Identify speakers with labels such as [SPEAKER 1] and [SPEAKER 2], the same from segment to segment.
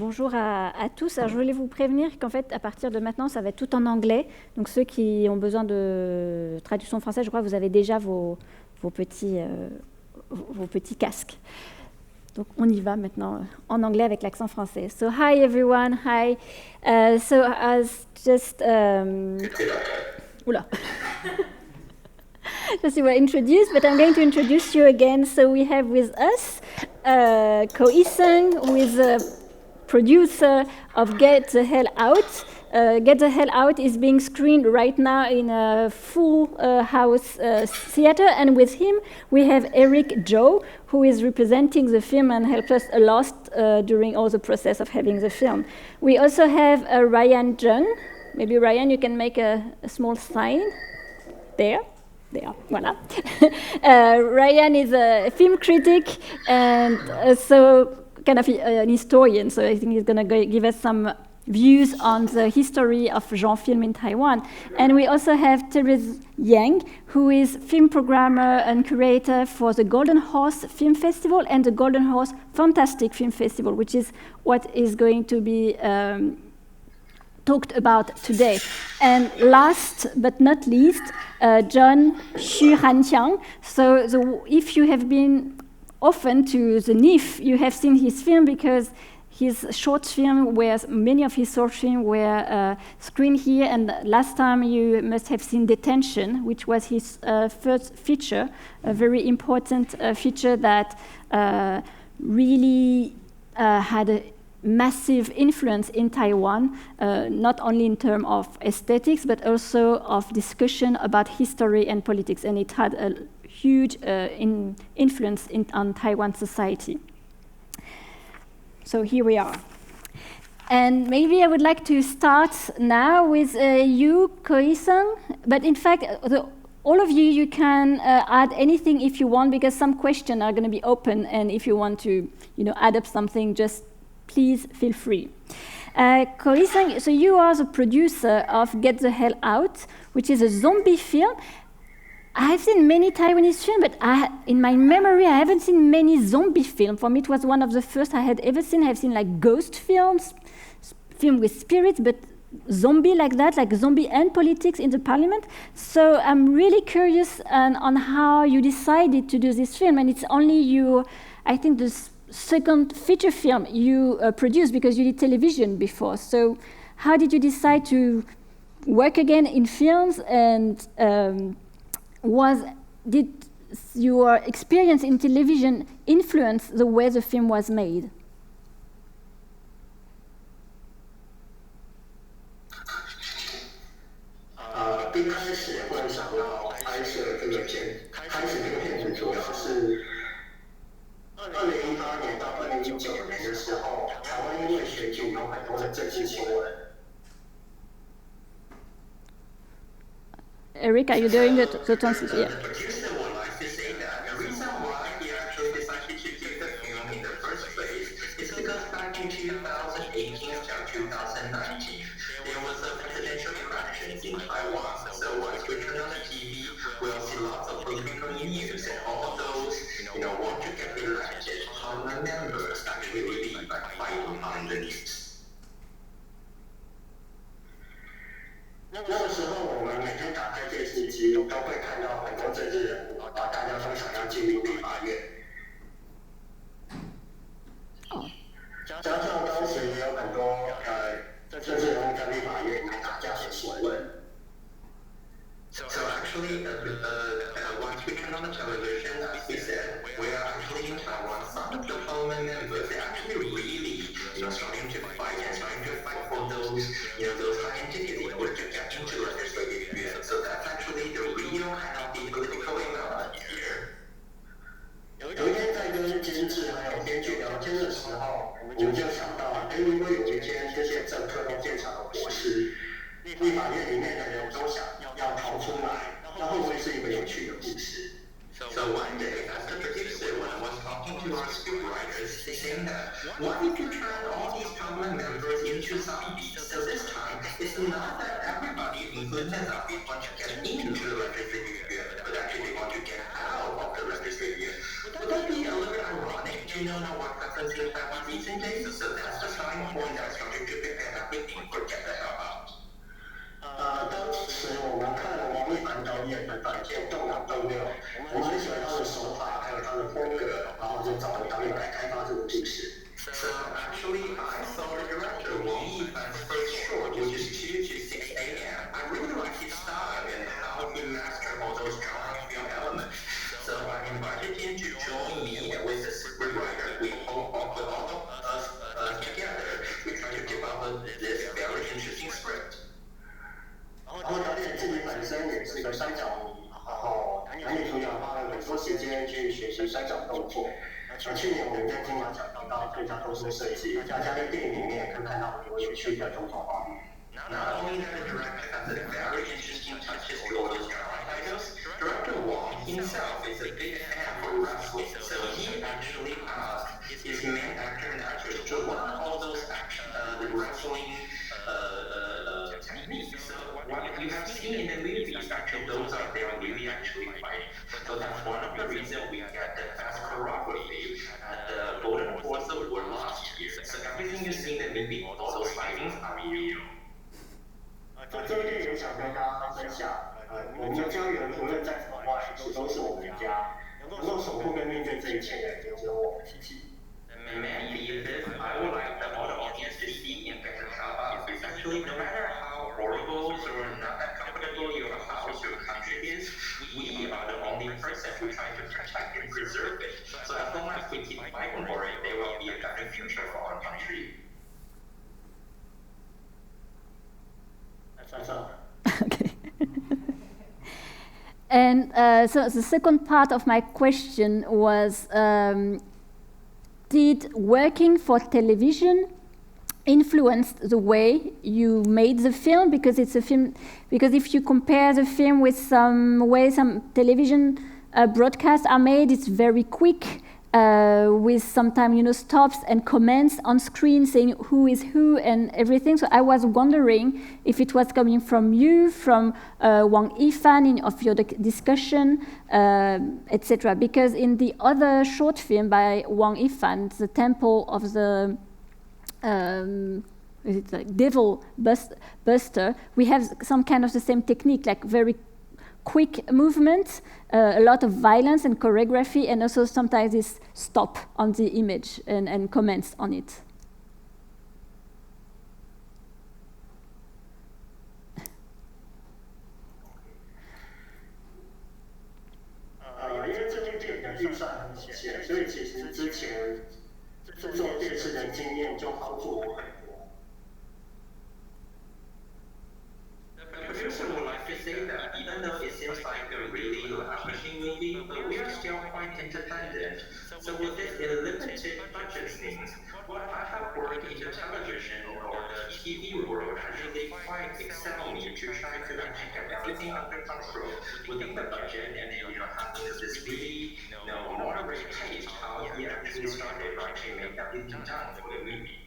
[SPEAKER 1] bonjour à tous. Alors, je voulais vous prévenir qu'en fait, à partir de maintenant, ça va être tout en anglais. Donc, ceux qui ont besoin de traduction française, je crois que vous avez déjà vos petits casques. Donc, on y va maintenant en anglais avec l'accent français. So, hi everyone, hi. So, as just... Oula. Just you were introduced, but I'm going to introduce you again. So we have with us Yi-sen, who is a producer of Get the Hell Out. Get the Hell Out is being screened right now in a full house theater, and with him we have Eric Joe, who is representing the film and helped us a lot during all the process of having the film. We also have Ryan Cheng. Maybe Ryan, you can make a small sign there. Voilà. Ryan is a film critic and also kind of an historian, so I think he's going to give us some views on the history of genre film in Taiwan. And we also have Therese Yang, who is film programmer and curator for the Golden Horse Film Festival and the Golden Horse Fantastic Film Festival, which is what is going to be talked about today. And last but not least, John Xu Hanqiang. So if you have been often to the NIF, you have seen his film because his short film, many of his short films were screened here, and last time you must have seen Detention, which was his first feature, a very important feature that really had a massive influence in Taiwan, not only in terms of aesthetics, but also of discussion about history and politics, and it had a huge influence on Taiwan society. So here we are. And maybe I would like to start now with you, Yi-sen, but in fact, all of you can add anything if you want, because some questions are going to be open, and if you want to add up something, just please feel free. Yi-sen, so you are the producer of Get the Hell Out, which is a zombie film. I've seen many Taiwanese films, but in my memory, I haven't seen many zombie films. For me, it was one of the first I had ever seen. I've seen like ghost films, film with spirits, but zombie like that, like zombie and politics in the parliament. So I'm really curious on how you decided to do this film, and it's only you, I think the second feature film you produced, because you did television before. So how did you decide to work again in films, and did your experience in television influence the way the film was made? Eric, are you doing the translation? Yeah.
[SPEAKER 2] The producer would like to say that the reason why he actually decided to do the film in the first place is because back in 2018 to 2019, there was a presidential election in Taiwan. So once we turn on the TV, we'll see lots of political news, and all those, want to get elected parliament members actually be fighting on the news. 那个时候，我们每天打开电视机，都会看到很多政治人物，大家都想要进入立法院。加上当时也有很多政治人物在立法院打架的新闻。So actually, once we turn on the television, as we said, we are actually in Taiwan. Some of the parliament members, they actually really, starting to fight for those, those high entities in order to get into legislative. So that's actually the real kind of the political element here. 有一天在跟监制还有编剧聊天的时候，我们就想到，如果有一天这些政客都变成了博士，立法院里面的人都想要逃出来，那会不会是一个有趣的故事？ So one day, as the producer, when I was talking to our scriptwriters, saying that, what if you turn all these parliament members into zombies? So this time, it's not that everybody, including the zombies, want to get into the legislative, but actually they want to get out of the legislative. Would that be a little bit ironic? Do you know what happens in Taiwan recent days? So that's the starting point. interesting script. 然后导演自己本身也是个摔跤迷，然后男女主角花了很多时间去学习摔跤动作。去年我们在金马奖得到最佳动作设计，大家在电影里面也可以看到很多有趣的动作画面。Not only that, the director has a very interesting touches to all those drama titles. Director Wong himself is a big fan for wrestling, so he actually asked his main actor and actress to learn all those action, the wrestling techniques. So what you have seen in the movies, actually those are they are really actually fighting. So that's one of the reasons we get the best choreography at the Golden Horse Award last year. So everything you see in the movie, all those fightings are real. 这一点也想跟大家分享，我们的家园无论在什么外处都是我们的家，能够守护跟面对这一切的只有我们自己。And maybe this I would like the audience to see in better how it's actually no matter how horrible or not that comfortable your house or country is, we are the only person who try to protect and preserve it. So as long as we keep fighting for it, there will be a better future for our country.
[SPEAKER 1] Okay. And so the second part of my question was, did working for television influence the way you made the film? Because it's a film, because if you compare the film with some way some television broadcasts are made, it's very quick. With sometimes, stops and comments on screen saying who is who and everything. So I was wondering if it was coming from you, from Wang Yifan of your discussion, etc. Because in the other short film by Wang Yifan, The Temple of the it's like Devil Buster, we have some kind of the same technique, like very quick movement, a lot of violence and choreography, and also sometimes this stop on the image and comments on it. 因为这部电影的预算很有限，所以其实之前制作电视的经验就帮助我很多。The producer would like to say that even though it seems like a really lavish movie, but we are still quite independent. So with this limited budget things, what I have worked in the television or the TV world actually quite excel me to try to actually get everything under control within the budget, and then having this really moderate taste how he actually started to actually make everything done for the movie.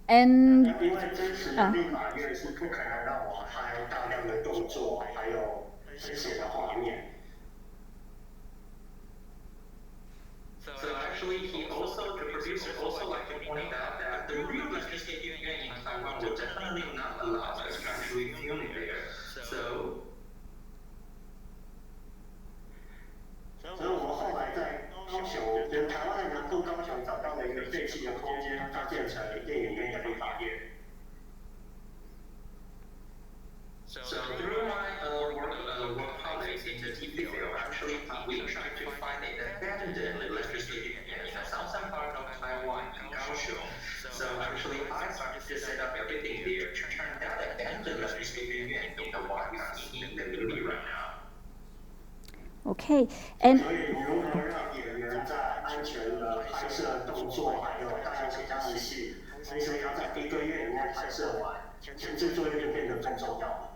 [SPEAKER 1] And 因为真实的立法院是不可能让我拍大量的动作，还有真实的画面。So actually, the producer also like to point out that the real legislative union in Taiwan will definitely not allow us to actually film there. So 所以我们后来在高雄，跟台湾的南部高雄找到了一个废弃的空间，它建成电影院的立法院。So through my work colleagues in the TV field, actually we tried to find an abandoned legislative union in the southern part of Taiwan, in Kaohsiung. So actually I started to set up everything there to turn that abandoned legislative union into what we see in the movie right now. Okay, and
[SPEAKER 2] 所以如何让演员在安全的拍摄动作，还有大量其他的戏，同时要在1个月里面拍摄完，前置作业就变得更重要了。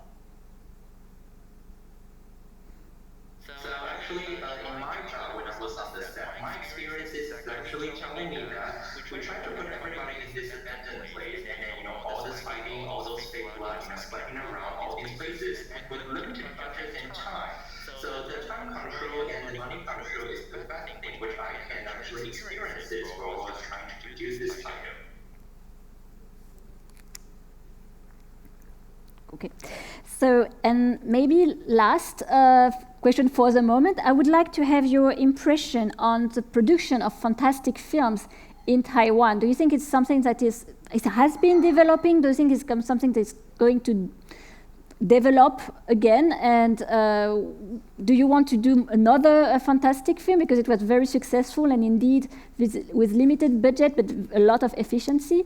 [SPEAKER 2] So actually, in my job, when I was on the set, my experience is actually telling me that we try to put everybody in this abandoned place, and then all this fighting, all those fake blood, spreading around all these places with limited budget and time. So the time control and the money control is the best thing which I can actually experience this while I was trying to produce this title.
[SPEAKER 1] Okay, so and maybe last question for the moment, I would like to have your impression on the production of fantastic films in Taiwan. Do you think it's something that it has been developing? Do you think it's something that's going to develop again? And do you want to do another fantastic film, because it was very successful and indeed with limited budget but a lot of efficiency?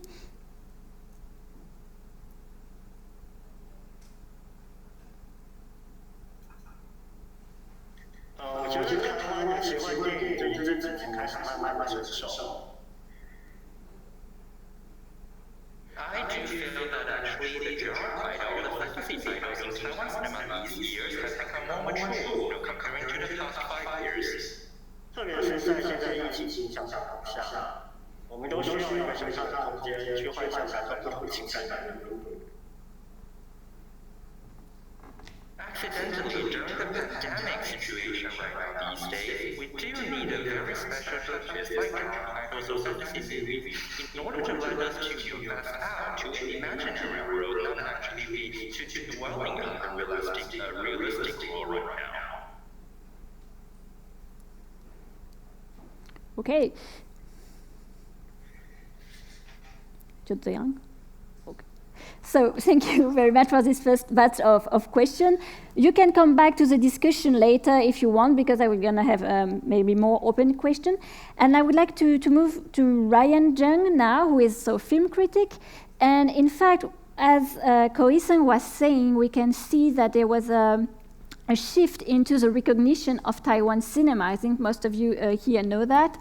[SPEAKER 2] you feel that actually the genre title, the fantasy titles in Taiwan cinema these years has become more mature, comparing to the past 5 years?
[SPEAKER 3] 特别是在现在疫情影响下，我们都需要一个想象的空间去幻想感受不同情感的人物。
[SPEAKER 2] Accidentally, during the pandemic situation right now these days, we do need a very special touches like genre titles or fantasy movies in order to let us to invest out to an imaginary world, not actually be to dwelling on the realistic world right now.
[SPEAKER 1] Okay. 就这样。Okay. So thank you very much for this first batch of questions. You can come back to the discussion later if you want, because I will gonna have maybe more open question. And I would like to move to Ryan Cheng now, who is a film critic. And in fact, as Yi-sen was saying, we can see that there was a shift into the recognition of Taiwan cinema. I think most of you here know that.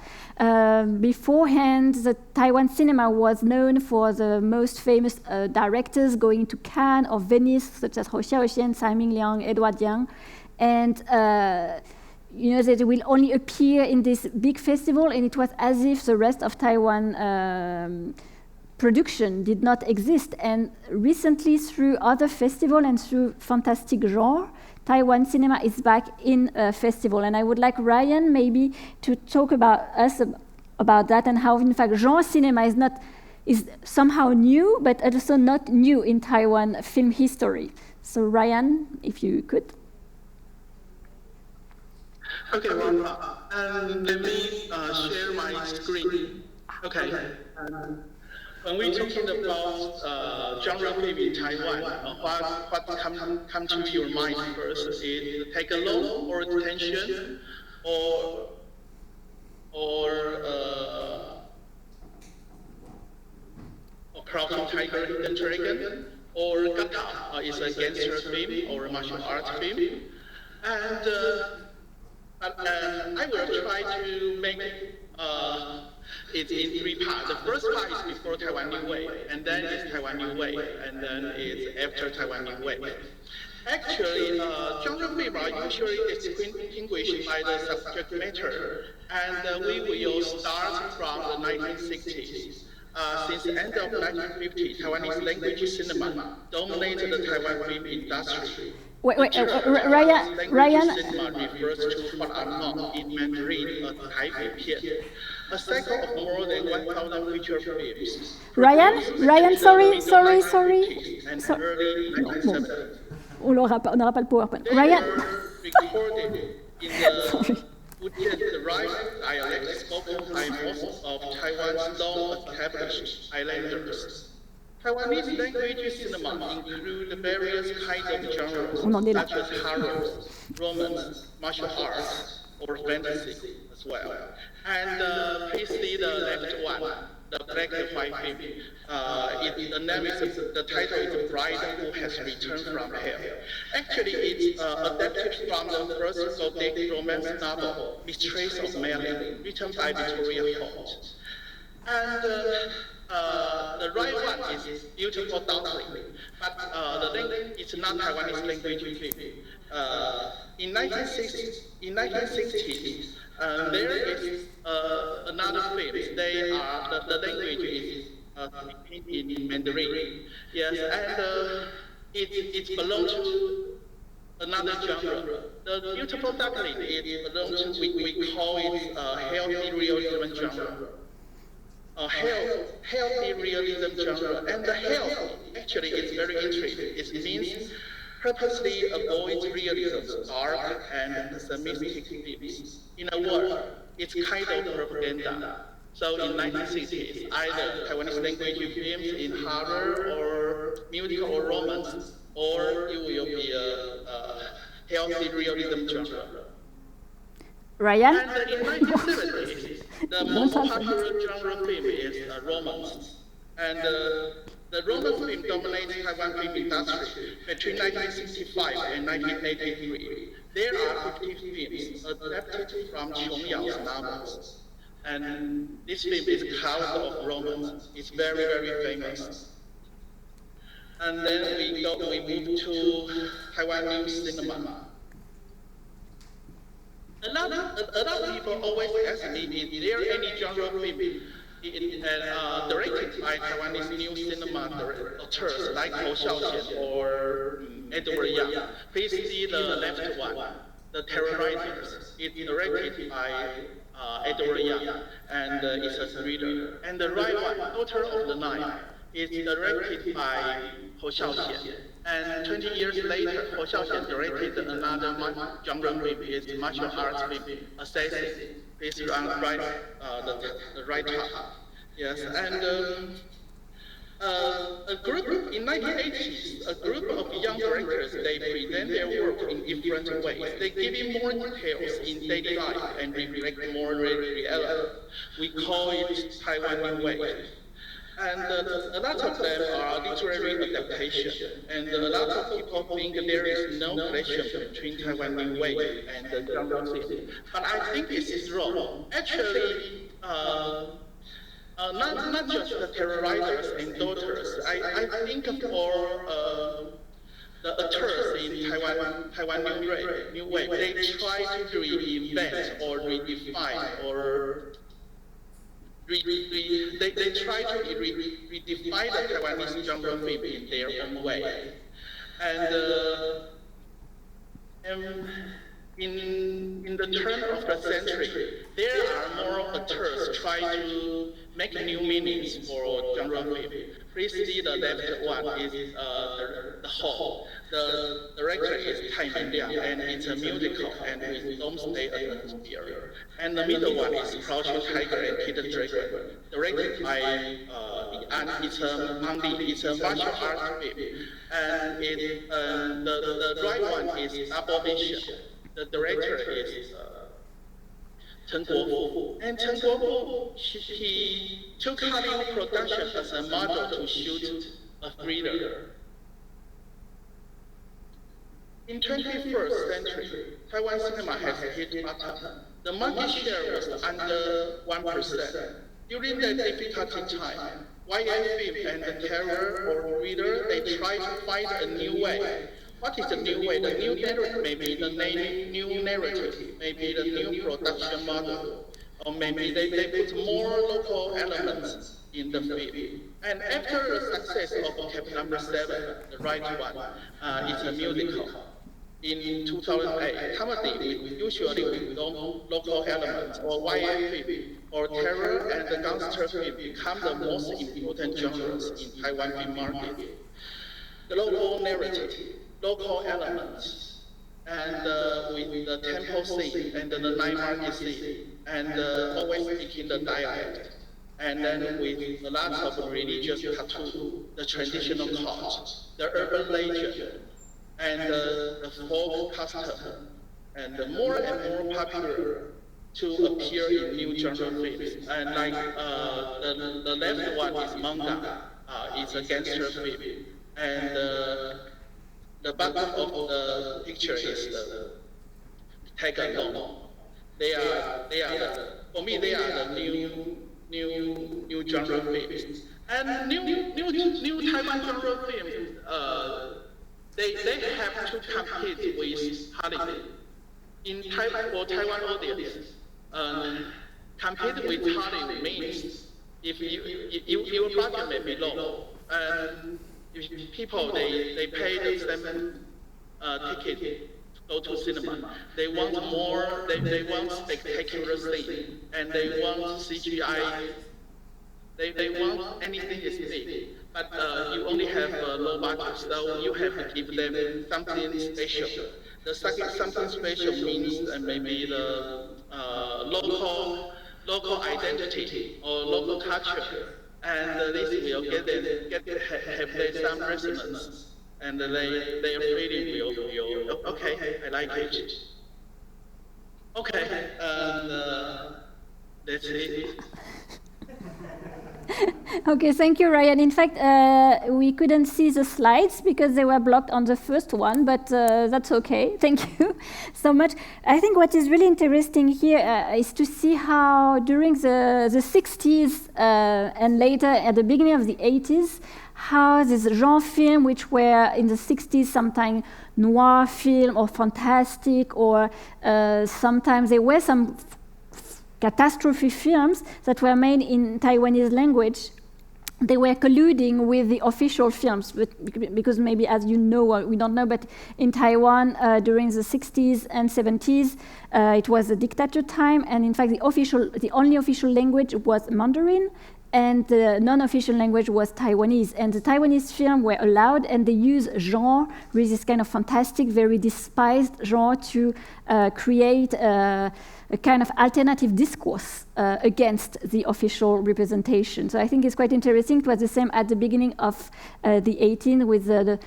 [SPEAKER 1] Beforehand, the Taiwan cinema was known for the most famous directors going to Cannes or Venice, such as Hou Xiaoxian, Tsai Ming-liang, Edward Yang. And you know, they will only appear in this big festival, and it was as if the rest of Taiwan production did not exist. And recently, through other festivals and through fantastic genre, Taiwan cinema is back in a festival. And I would like Ryan maybe to talk about that, and how in fact genre cinema is somehow new, but also not new in Taiwan film history. So Ryan, if you could.
[SPEAKER 4] Okay, well, let me share my screen. Okay. When we're talking about genre film in Taiwan, what come to your mind first is TAICCA or DETENTION, or Crouching Tiger, Hidden Dragon, or Gata is a gangster film or a martial arts film, and I will try to make it in three parts. The first part is before Taiwan New Wave, and then it's Taiwan New Wave, and then it's after Taiwan New Wave. Actually, genre film are usually distinguished by the subject matter, and we will start from the 1960s. Since the end of 1950, Taiwanese language cinema dominated the Taiwan film industry.
[SPEAKER 1] Ryan.
[SPEAKER 4] Cinema refers to what are known in Mandarin as Taipei, a cycle of more than 1,000 feature films.
[SPEAKER 1] Ryan, sorry.
[SPEAKER 4] And early 1970s.
[SPEAKER 1] On n'aura pas le PowerPoint. Ryan.
[SPEAKER 4] Recorded in the right dialect spoken by most of Taiwan's long-established islanders. Taiwanese language cinema include various kinds of genres, such as horror, romance, martial arts, or fantasy as well. And please see the left one, the black and white film. The title is Bride Who Has Returned from Hell. Actually, it's adapted from the first Gothic romance novel, Mistress of Merlin, written by Victoria Holt. And the right one is Beautiful Darkling, but it's not Taiwanese language film. In 1960s, there is another film. The language is in Mandarin. Yes, and it belongs to another genre. The Beautiful Darkling belongs to, we call it healthy realism genre. Healthy realism genre, and the health actually is very interesting. It means purposely avoid realism, dark and pessimistic themes. In a word, it's kind of propaganda. So in 1960s, either Taiwanese language films in horror or musical or romance, or it will be a healthy realism genre.
[SPEAKER 1] Ryan?
[SPEAKER 4] And in 1970s, the most popular genre film is romance. And the romance film dominates Taiwan film industry between 1965 and 1983. There are 50 films adapted from Cheng Yao's novels. And this film is Cloud of Romance. It's very, very famous. And then we moved to Taiwanese cinema. A lot of people always ask me, is there any genre film directed by Taiwanese new cinema directors like Hou Xiaoxian or Edward Yang? Please see the left one, The Terrorizers. It's directed by Edward Yang, and it's a thriller. And the right one, Daughter of the Night, is directed by Hou Xiaoxian. And 20 years later, Hou Xiaoxian directed another genre film, it's martial arts film, Assassin. Please write the right top. Yes, and a group in 1980s, a group of young directors, they present their work in different ways. They give you more details in daily life and reflect more reality. We call it Taiwan New Wave. And a lot of them are literary adaptation. And a lot of people think there is no connection between Taiwan New Wave and the genre film. But I think this is wrong. Actually, not just the Terrorizers and Daughters. I think for the actors in Taiwan New Wave, they try to reinvent or redefine or they try to redefine the Taiwanese genre film in their own way. And in the turn of the century, there are more actors trying to make new meanings for genre film. Please see the left one is the whole. The director is Taiwan Liang, and it's a musical and with doomsday atmosphere. And the middle one is Crouching Tiger and Hidden Dragon, directed by it's a martial arts film. And the right one is Double Vision. The director is Cheng. And Cheng he took Hollywood production as a model to shoot a thriller. In 21st century, Taiwan cinema has hit bottom. The market share was under 1%. During that difficult time, YA film and the terror or thriller, they try to find a new way. What is the new way? The new narrative may be the new narrative, maybe the new production model, or maybe they put more local elements in the film. And after the success of Cap number 7, the right one, it's a musical. In 2008, comedy usually with local elements, or YA film, or terror and the gangster film become the most important genres in Taiwan film market. The local narrative, local elements, and with the temple scene and the night market scene, and always speaking the dialect, and then with a lot of religious tattoo, the traditional cult, the urban legend, and the folk custom, and more popular to appear in new genre films. And like the left one is manga, it's a gangster film, and the bottom of the picture is the tag along. They are for me they are the new genre films. And new Taiwan genre films. They have to compete with Hollywood. For Taiwan audience, compete with Hollywood means if your budget may be low, and if people they pay the same ticket to go to cinema, they want more. They want spectacular scene, and they want CGI. They want anything is big, but you only have a low budget, so you have to give them something special. The something special means maybe the local identity or local culture, and this will have some resonance, and their feeling will okay, I like it. Okay, and that's it.
[SPEAKER 1] Okay, thank you, Ryan. In fact, we couldn't see the slides because they were blocked on the first one, but that's okay. Thank you so much. I think what is really interesting here is to see how during the 60s and later at the beginning of the 80s, how this genre film, which were in the 60s sometimes noir film or fantastic, or sometimes there were some catastrophe films that were made in Taiwanese language, they were colluding with the official films, because maybe, as you know, or we don't know, but in Taiwan during the 60s and 70s, it was a dictator time, and in fact the only official language was Mandarin, and the non-official language was Taiwanese. And the Taiwanese film were allowed, and they use genre, with this kind of fantastic, very despised genre, to create a kind of alternative discourse against the official representation. So I think it's quite interesting. It was the same at the beginning of the 18th with the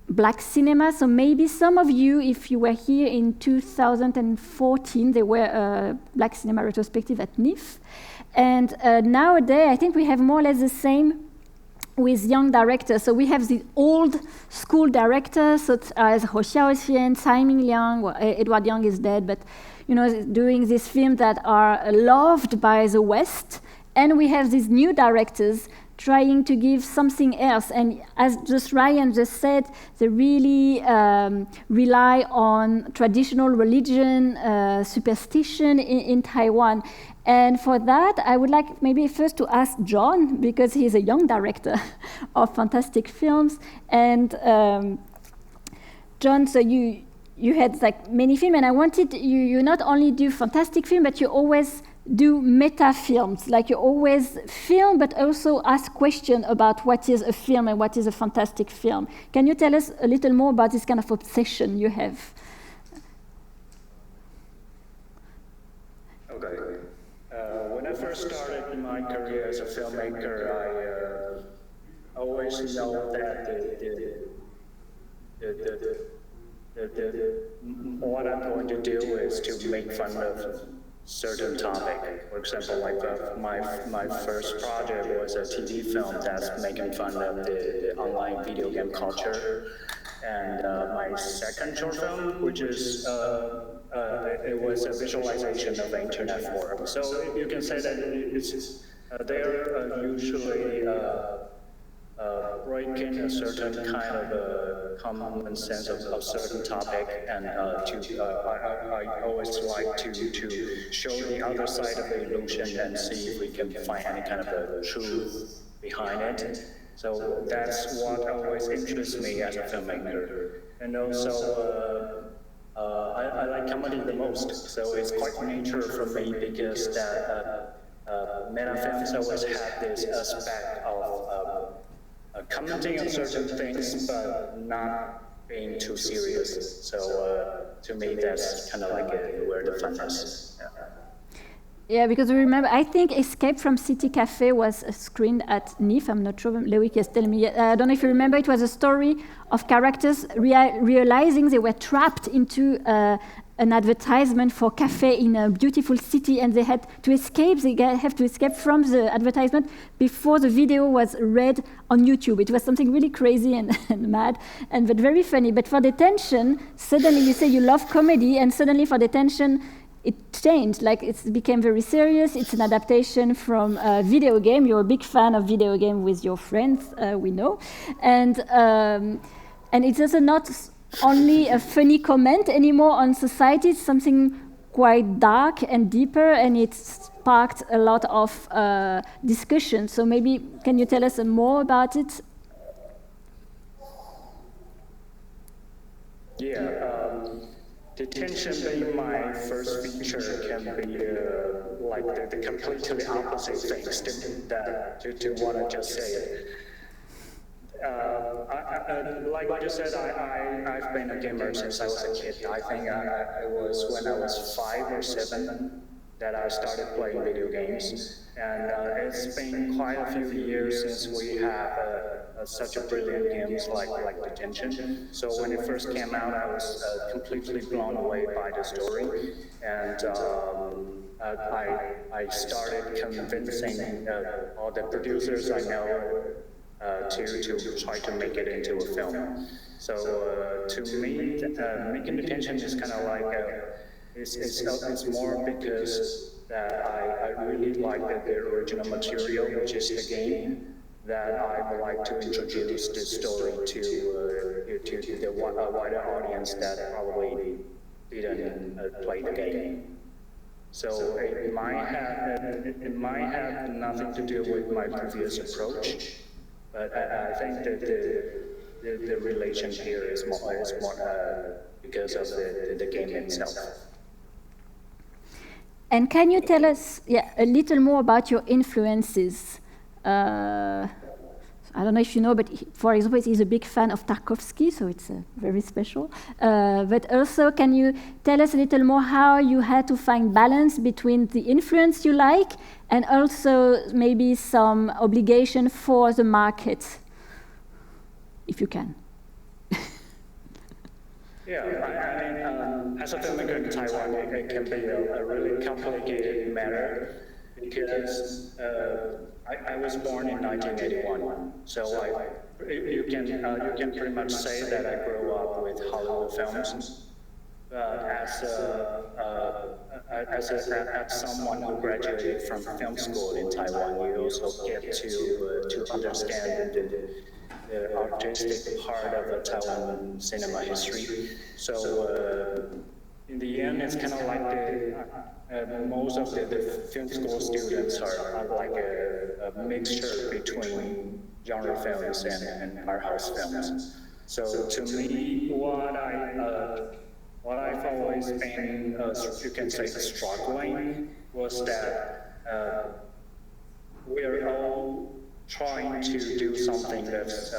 [SPEAKER 1] black cinema. So maybe some of you, if you were here in 2014, there were a black cinema retrospective at NIF. And nowadays, I think we have more or less the same with young directors. So we have the old school directors, such as Ho Xiaoxian, Tsai Ming-liang. Well, Edward Young is dead, but doing these films that are loved by the West. And we have these new directors trying to give something else. And as just Ryan just said, they really rely on traditional religion, superstition in Taiwan. And for that, I would like maybe first to ask John, because he's a young director of fantastic films. And John, so you had like many films, and I wanted you not only do fantastic film, but you always do meta films. Like you always film, but also ask questions about what is a film and what is a fantastic film. Can you tell us a little more about this kind of obsession you have?
[SPEAKER 3] Okay. When I first started my career as a filmmaker, I always know that what I'm going to do is to make fun of certain topic. For example, like my first project was a TV film that's making fun of the online video game culture, and my second short film, which is it was a visualization of the internet forum. So you can say that it's they're usually breaking a certain kind of a common sense of certain topic, and I always like to show the other side of the illusion and see if we can find any kind of a truth behind it. So that's what always interests me as a filmmaker. And also, I like comedy the most, so it's quite nature for me, because that meta films always have this aspect of commenting on certain things, but not being too serious. So to me, that's kind of like where the fun is.
[SPEAKER 1] Yeah, because remember, I think Escape from City Cafe was screened at NIF. I'm not sure. Loic is telling me. I don't know if you remember. It was a story of characters realizing they were trapped into an advertisement for cafe in a beautiful city, and they had to escape. They have to escape from the advertisement before the video was read on YouTube. It was something really crazy and mad, but very funny. But for Detention, suddenly you say you love comedy, and suddenly for Detention, it changed. Like it became very serious. It's an adaptation from a video game. You're a big fan of video game with your friends, we know, and it's also not only a funny comment anymore on society. It's something quite dark and deeper, and it sparked a lot of discussion. So maybe can you tell us more about it?
[SPEAKER 3] Yeah. Detention being my first feature can be like the completely opposite things to what I just said. Like you said, I've been a gamer since I was a kid. I think it was when I was 5 or 7 that I started playing video games. And it's been quite a few years since we have such a brilliant games like Detention. So when it first came out, I was completely blown away by the story. And I started convincing all the producers I know to try to make it into a film. So to me, making Detention is kind of like it's more because that I really like the original material, which is the game, that I would like to introduce this story to the wider audience that probably didn't play the game. So it might have nothing to do with my previous approach, but I think that the relation here is more because of the game itself.
[SPEAKER 1] And can you tell us a little more about your influences? I don't know if you know, but for example, he's a big fan of Tarkovsky, so it's very special. But also, can you tell us a little more how you had to find balance between the influence you like and also maybe some obligation for the market, if you can?
[SPEAKER 3] Yeah, I mean, as a filmmaker in Taiwan, it can be a really complicated matter because I was born in 1981, so you can pretty much say that I grew up with Hollywood films. But as someone who graduated from film school in Taiwan, you also get to understand the artistic part of the Taiwan cinema history. So in the end, it's kind of like most of the film school students are like a mixture between genre films and art house films. So to me, what I've always been, you can say, struggling was that we're all trying to do something that's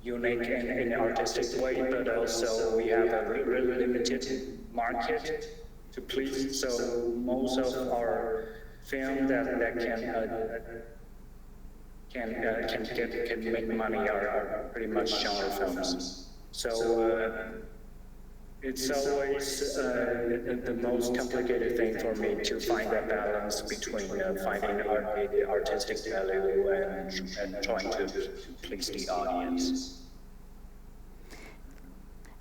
[SPEAKER 3] unique in an artistic way, but also we have a really limited market to please. So most of our film that can make money are pretty much genre films. So it's always the most complicated thing for me to find that balance between finding the artistic value and trying to please the audience.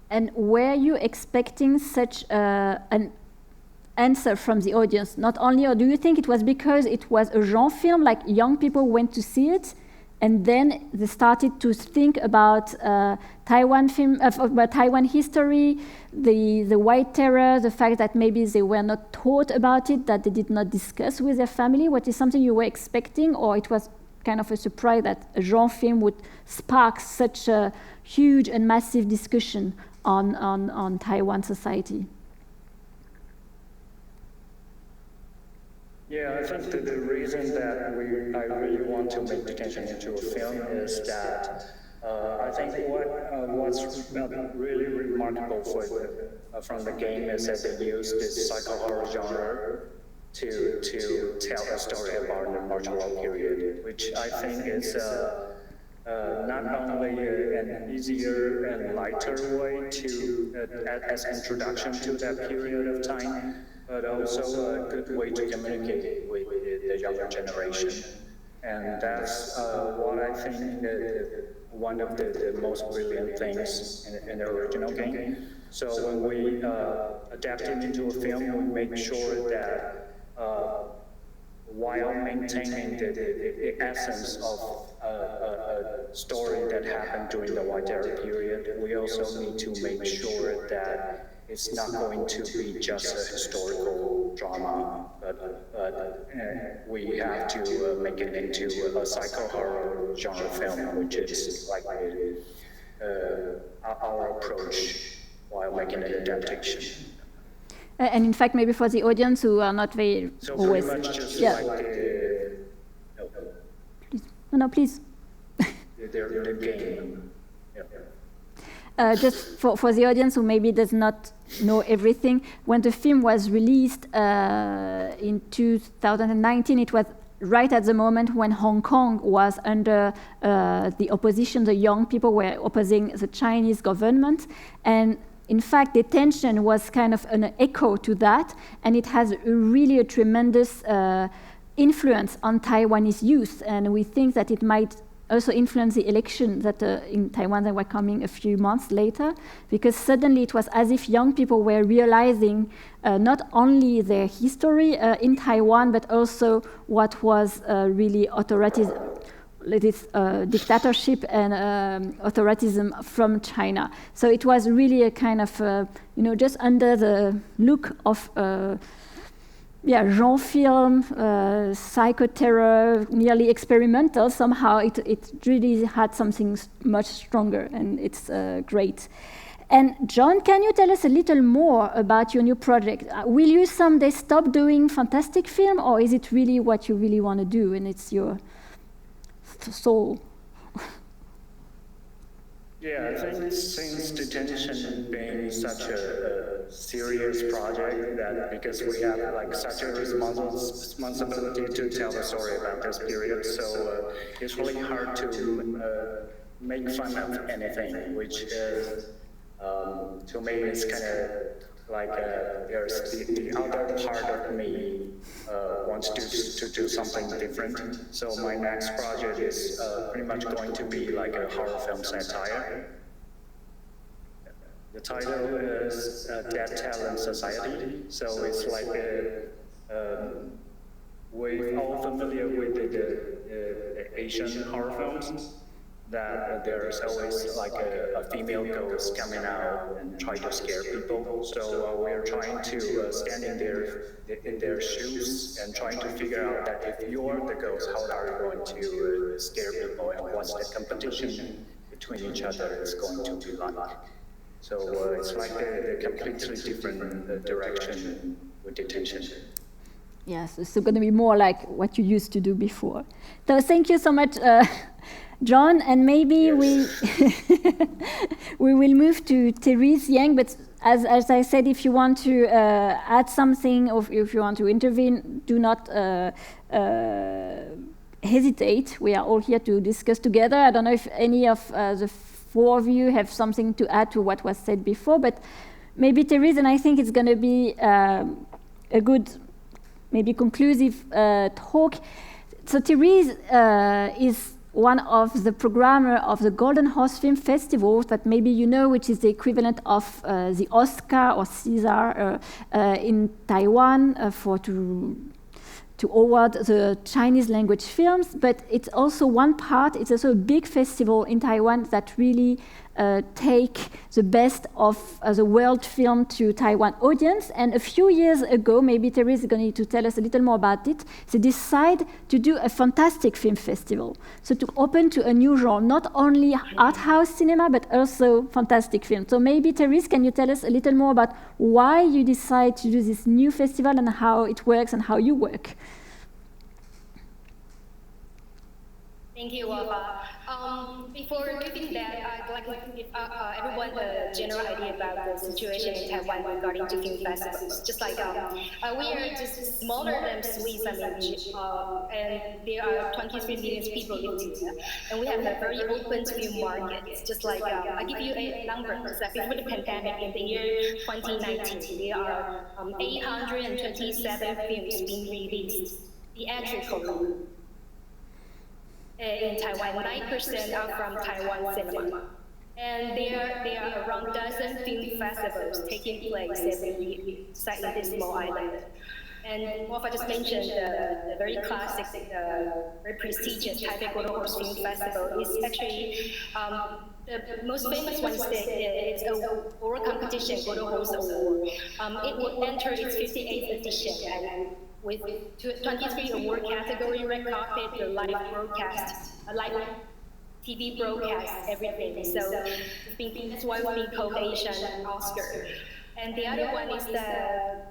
[SPEAKER 1] And were you expecting such an answer from the audience? Not only, or do you think it was because it was a genre film, like young people went to see it, and then they started to think about Taiwan film, about Taiwan history, the White Terror, the fact that maybe they were not taught about it, that they did not discuss with their family? What is something you were expecting, or it was kind of a surprise that a genre film would spark such a huge and massive discussion on Taiwan society?
[SPEAKER 3] Yeah, I think that the reason that I really want to make Detention into a film is that I think what's really remarkable from the game is that they use this psycho horror genre to tell a story about the martial law period, which I think is not only an easier and lighter way to as introduction to that period of time, but also a good way to communicate with the younger generation. And that's what I think one of the most brilliant things in the original game. So when we adapt it into a film, we make sure that while maintaining the essence of a story that happened during the White Terror period, we also need to make sure that it's not going to be just a historical drama, but we have to make it into a psycho horror genre film, which is like our approach while making an adaptation.
[SPEAKER 1] And in fact, maybe for the audience who are not very
[SPEAKER 3] so
[SPEAKER 1] always,
[SPEAKER 3] pretty much just
[SPEAKER 1] yeah.
[SPEAKER 3] like
[SPEAKER 1] Please. No, please.
[SPEAKER 3] the game.
[SPEAKER 1] Just for the audience who maybe does not know everything, when the film was released in 2019, it was right at the moment when Hong Kong was under the opposition. The young people were opposing the Chinese government, and in fact, Detention was kind of an echo to that, and it has really a tremendous influence on Taiwanese youth, and we think that it might also influence the election that in Taiwan that were coming a few months later, because suddenly it was as if young people were realizing not only their history in Taiwan, but also what was really this dictatorship and authoritarianism from China. So it was really a kind of, just under the look of genre film, psychoterror, nearly experimental. Somehow it really had something much stronger, and it's great. And John, can you tell us a little more about your new project? Will you someday stop doing fantastic film, or is it really what you really want to do, and it's your soul?
[SPEAKER 3] Yeah, I think since detention being such a serious project, that because we have like such a responsibility to tell the story about this period, so it's really hard to make fun of anything, which is to me it's kind of like there's the other part of me wants to do something different. So my next project is pretty much going to be like a horror film satire. The title is Dead Talent Society. So it's like we're all familiar with the Asian horror films, that there's always like a female ghost coming out and try to scare people. So we're trying to stand in their shoes and trying to figure out that if you're the ghost, how are you going to scare people, and what's the competition between each other is going to be like. So it's like a completely different direction with detention.
[SPEAKER 1] Yes, it's going to be more like what you used to do before. So thank you so much, John, and maybe
[SPEAKER 3] yes.
[SPEAKER 1] we will move to Therese Yang, but as I said, if you want to add something, or if you want to intervene, do not hesitate. We are all here to discuss together. I don't know if any of the four of you have something to add to what was said before, but maybe Therese, and I think it's going to be a good, maybe conclusive talk. So Therese is one of the programmer of the Golden Horse Film Festival that maybe you know, which is the equivalent of the Oscar or Caesar in Taiwan to award the Chinese language films, but it's also one part, it's also a big festival in Taiwan that really take the best of the world film to Taiwan audience. And a few years ago, maybe Therese is going to tell us a little more about it, they decided to do a fantastic film festival. So to open to a new genre, not only art house cinema, but also fantastic film. So maybe Therese, can you tell us a little more about why you decide to do this new festival and how it works and how you work?
[SPEAKER 5] Thank you, Wafa. Before doing that, I'd like to give everyone a general idea about the situation in Taiwan regarding to film festivals. Just like we are just smaller than Swiss, and there are 23 million people living here, and we have a very open film market. Just like I give you a number, that before the pandemic in the year 2019, there are 827 films being released theatrically. In Taiwan, 9% are from Taiwan cinema. And there are around a dozen film festivals taking place every year, set in this small island. And Wafa just mentioned the very classic, very prestigious Taipei Golden Horse Film Festival is actually the most famous one. It's an award competition, Golden Horse Award. It will enter its 58th edition, and with 23 award category, red carpet, the live broadcast, live TV broadcast, everything. So that's why we've been called Asian Oscar. And the other one is the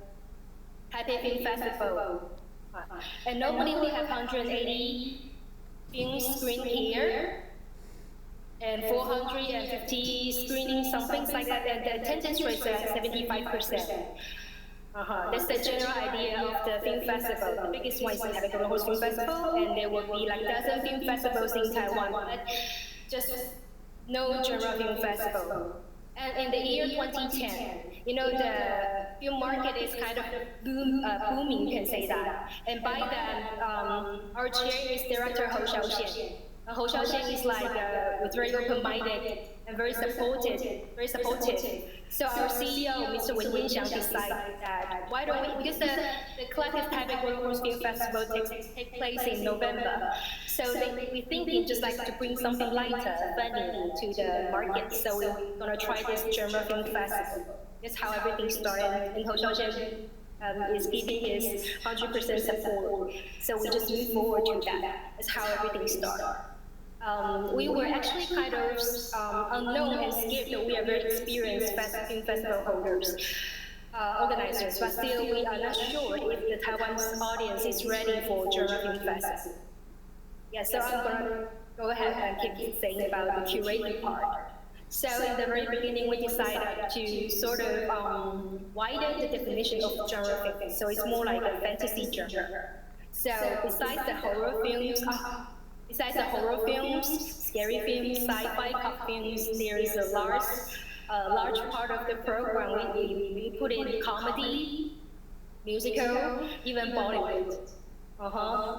[SPEAKER 5] Taipei Film Festival. And normally we have 180 films screened here, and 450 screenings, some things like that, and the attendance rate is at 75%. That's the general idea of the film festival. The biggest one is the Taipei Golden Horse Film Festival, and there will be like a dozen film festivals in Taiwan, but just no genre film festival. And in the year 2010, you know, the film market is kind of booming, you can say that. And by then, our chair is director Ho Xiaoxian. Ho Xiaoxian is like very open-minded and very supportive, very supportive. So our CEO, Mr. Wen Yanxiang, decided that why don't we, because the Collective Taipei Global Film Festival take place in November, so we're thinking just like to bring something lighter, funny to the market. So we're gonna try this genre film festival. That's how everything started. And Ho Xiaoxian is giving his 100% support. So we just move forward to that. That's how everything started. We were actually kind of unknown and scared that we are very experienced film festival holders, organizers, but still we are not sure if the Taiwan's audience is ready for genre film festival. Yeah, so I'm gonna go ahead and keep saying about the curating part. So in the very beginning, we decided to sort of widen the definition of genre film. So it's more like a fantasy genre. So besides the horror films, scary films, sci-fi cop films, there is a large part of the program we put in comedy, musical, even Bollywood.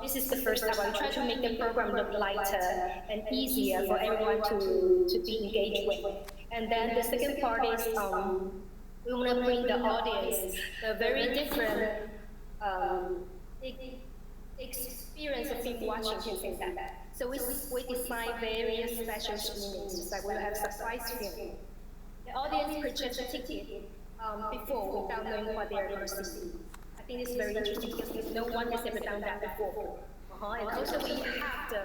[SPEAKER 5] This is the first time we try to make the program look lighter and easier for everyone to be engaged with. And then the second part is we want to bring the audience a very different experience of film watching things like that. So we design various special screenings, just like we'll have surprise film. The audience purchase a ticket before without knowing what they are going to see. I think it's very interesting because no one has ever done that before. And also we have the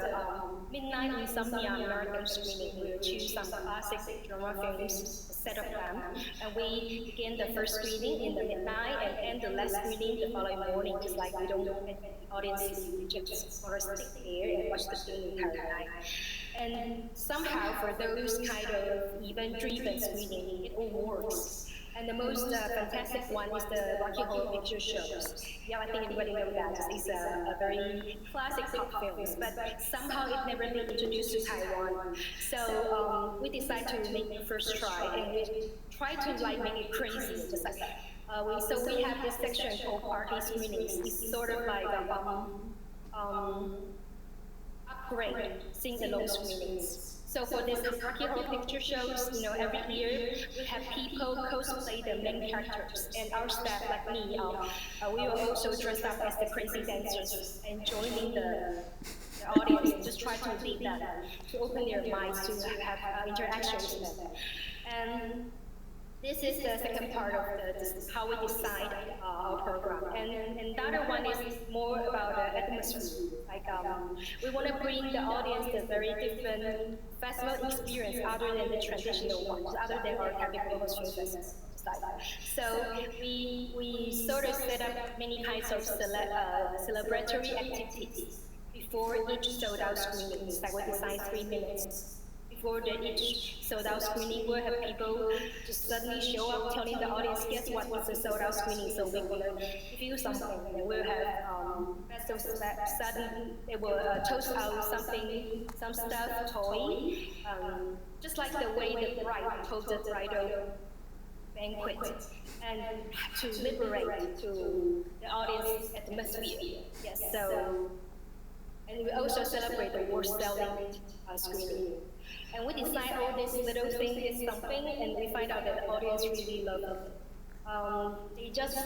[SPEAKER 5] Midnight Insomnia American screening. We choose some classic genre films, a set of them, and we begin the first screening in the midnight and end the last screening the following morning, just like we don't want the audience to just want to stick there and watch the film the entire night. And somehow for those kind of event-driven screening, it all works. And the most fantastic one is the Rocky Horror Picture Shows. Yeah, I think everybody knows that. It's a very classic pop film, but somehow it never been introduced to Taiwan. So we decided to make the first try, and we try to like make it crazy, just like that. So we have this section called party screenings. It's sort of like upgrade sing-along screenings. So for this Rocky Horror Picture Shows, every year we have people cosplay the main characters, and our staff, like me, we will also dress up as the crazy dancers and joining the audience, just try to lead them, to open their minds, to have interactions with them. And this is the second part of how we decide our program. And the other one is more about the atmosphere. Like we want to bring the audience a very different festival experience other than the traditional ones, other than our Taipei Global Film Festival. So we sort of set up many kinds of celebratory activities before each sold-out screening. Like we design 3 minutes. Before each sold-out screening, we'll have people just suddenly show up telling the audience, guess what was the sold-out screening, so we're going to give you something. And we'll have suddenly they will toast out something, some stuff, toy, just like the way the bride told the bridal banquet, and to liberate to the audience atmosphere. Yes, so, and we also celebrate the worst-selling screening. And we design all these little things is something, and we find out that the audience really love it. They just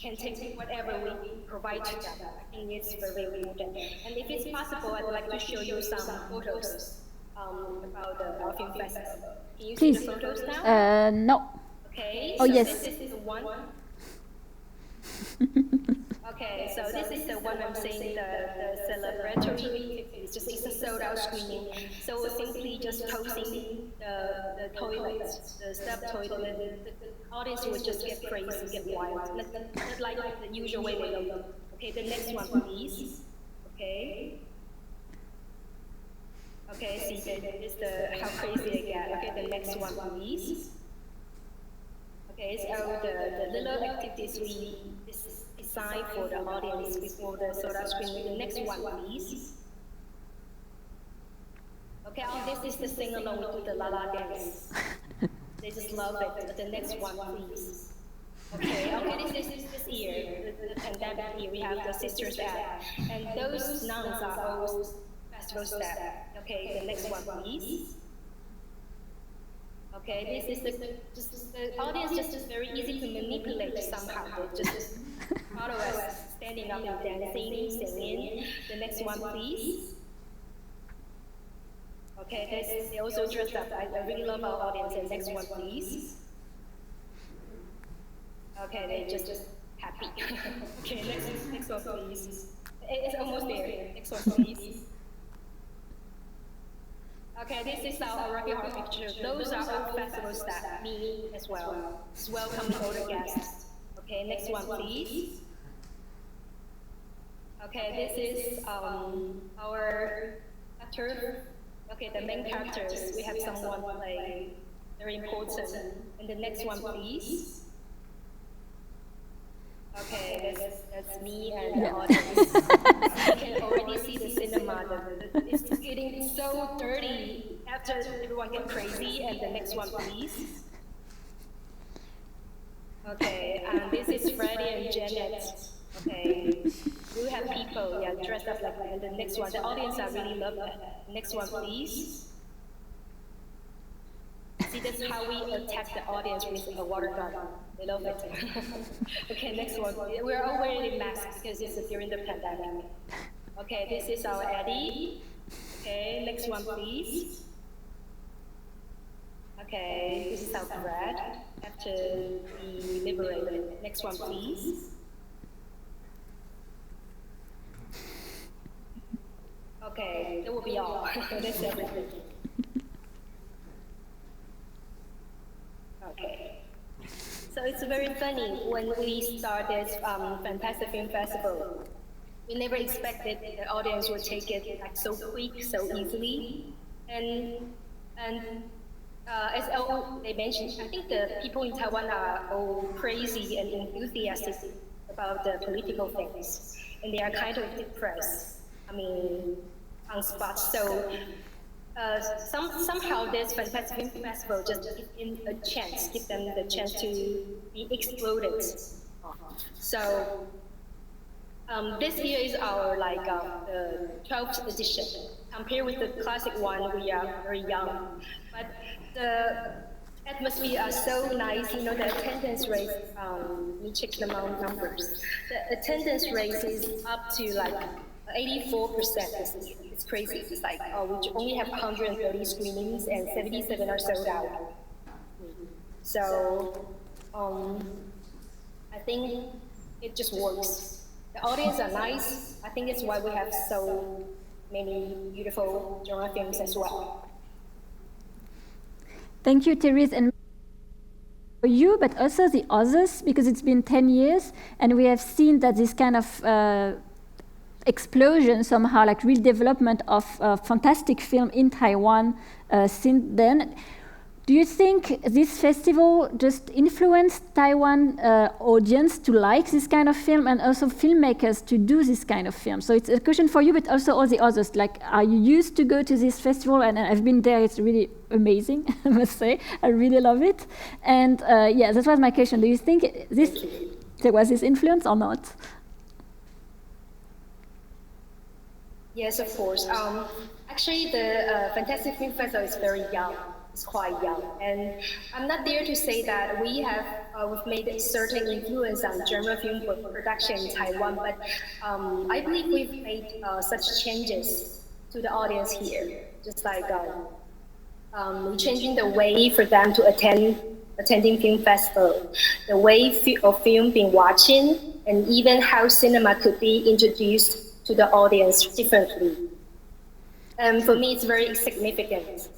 [SPEAKER 5] can take whatever we provide to them. I think it's very important. And if it's possible, I'd like to show you some photos about the film festival. Can you
[SPEAKER 1] Please.
[SPEAKER 5] see the photos now?
[SPEAKER 1] No.
[SPEAKER 5] Okay.
[SPEAKER 1] Oh,
[SPEAKER 5] so
[SPEAKER 1] yes.
[SPEAKER 5] This is the one. Okay, so this is the one I'm saying, the celebratory, it's a sold-out screening. So we're simply just posing the toilets, the step toilet. The audience will just get crazy, get wild, not like the usual way they look. Okay, the next one, please. Okay. Okay, see, that is how crazy they get. Okay, the next one, please. Okay, so the little activities we design for the audience before the soda screening. The next one, please. Okay, this is the sing-along, we do the la-la dance. They just love it. The next one, please. Okay, this is this year, the pandemic year, we have the Sisters Act. And those nuns are all festival staff. Okay, the next one, please. Okay, this is the audience just very easy to manipulate somehow. They just follow us, standing up and dancing, singing. The next one, please. Okay, they also dressed up. I really love our audience. And next one, please. Okay, they just happy. Okay, next one, please. It's almost there. Next one, please. Okay, this is our Rocky Horror picture. Those are all festivals that me as well. Just welcome all the guests. Okay, next one, please. Okay, this is our actor. Okay, the main characters. We have someone play very important. And the next one, please. Okay, that's me and the audience. You can already see the cinema. It's getting so dirty after everyone gets crazy. And the next one, please. Okay, this is Freddie and Janet. Okay, you have people, dressed up like that. And the next one, the audience, I really love that. Next one, please. See, that's how we attack the audience with a water gun. They love it. Okay, next one. We're all wearing masks because it's during the pandemic. Okay, this is our Eddie. Okay, next one, please. Okay, this is our Brad after we liberated. Next one, please. Okay, that will be all. That's everything. Okay. So it's very funny when we started Fantastic Film Festival. We never expected the audience would take it like so quick, so easily, and as they mentioned, I think the people in Taiwan are all crazy and enthusiastic about the political things, and they are kind of depressed. I mean, on spot. So somehow this Fantastic Film Festival just give them the chance to be exploded. So this year is our the 12th edition. Compared with the classic one, we are very young, but the atmosphere are so nice. You know, the attendance rate. We checked the numbers. The attendance rate is up to 84% this year. It's crazy. It's we only have 130 screenings and 77 are sold out. So I think it just works. The audience are nice. I think it's why we have so many beautiful genre films as well.
[SPEAKER 1] Thank you, Therese, and for you, but also the others, because it's been 10 years, and we have seen that this kind of explosion somehow, real development of fantastic film in Taiwan since then. Do you think this festival just influenced Taiwan audience to like this kind of film and also filmmakers to do this kind of film? So it's a question for you, but also all the others. Are you used to go to this festival? And I've been there. It's really amazing, I must say. I really love it. And that was my question. Do you think there was this influence or not?
[SPEAKER 5] Yes, of course. Actually, the Fantastic Film Festival is very young. It's quite young, and I'm not there to say that we've made a certain influence on genre film production in Taiwan, but I believe we've made such changes to the audience here, just changing the way for them to attending film festival, the way of film being watching, and even how cinema could be introduced to the audience differently. And for me, it's very significant,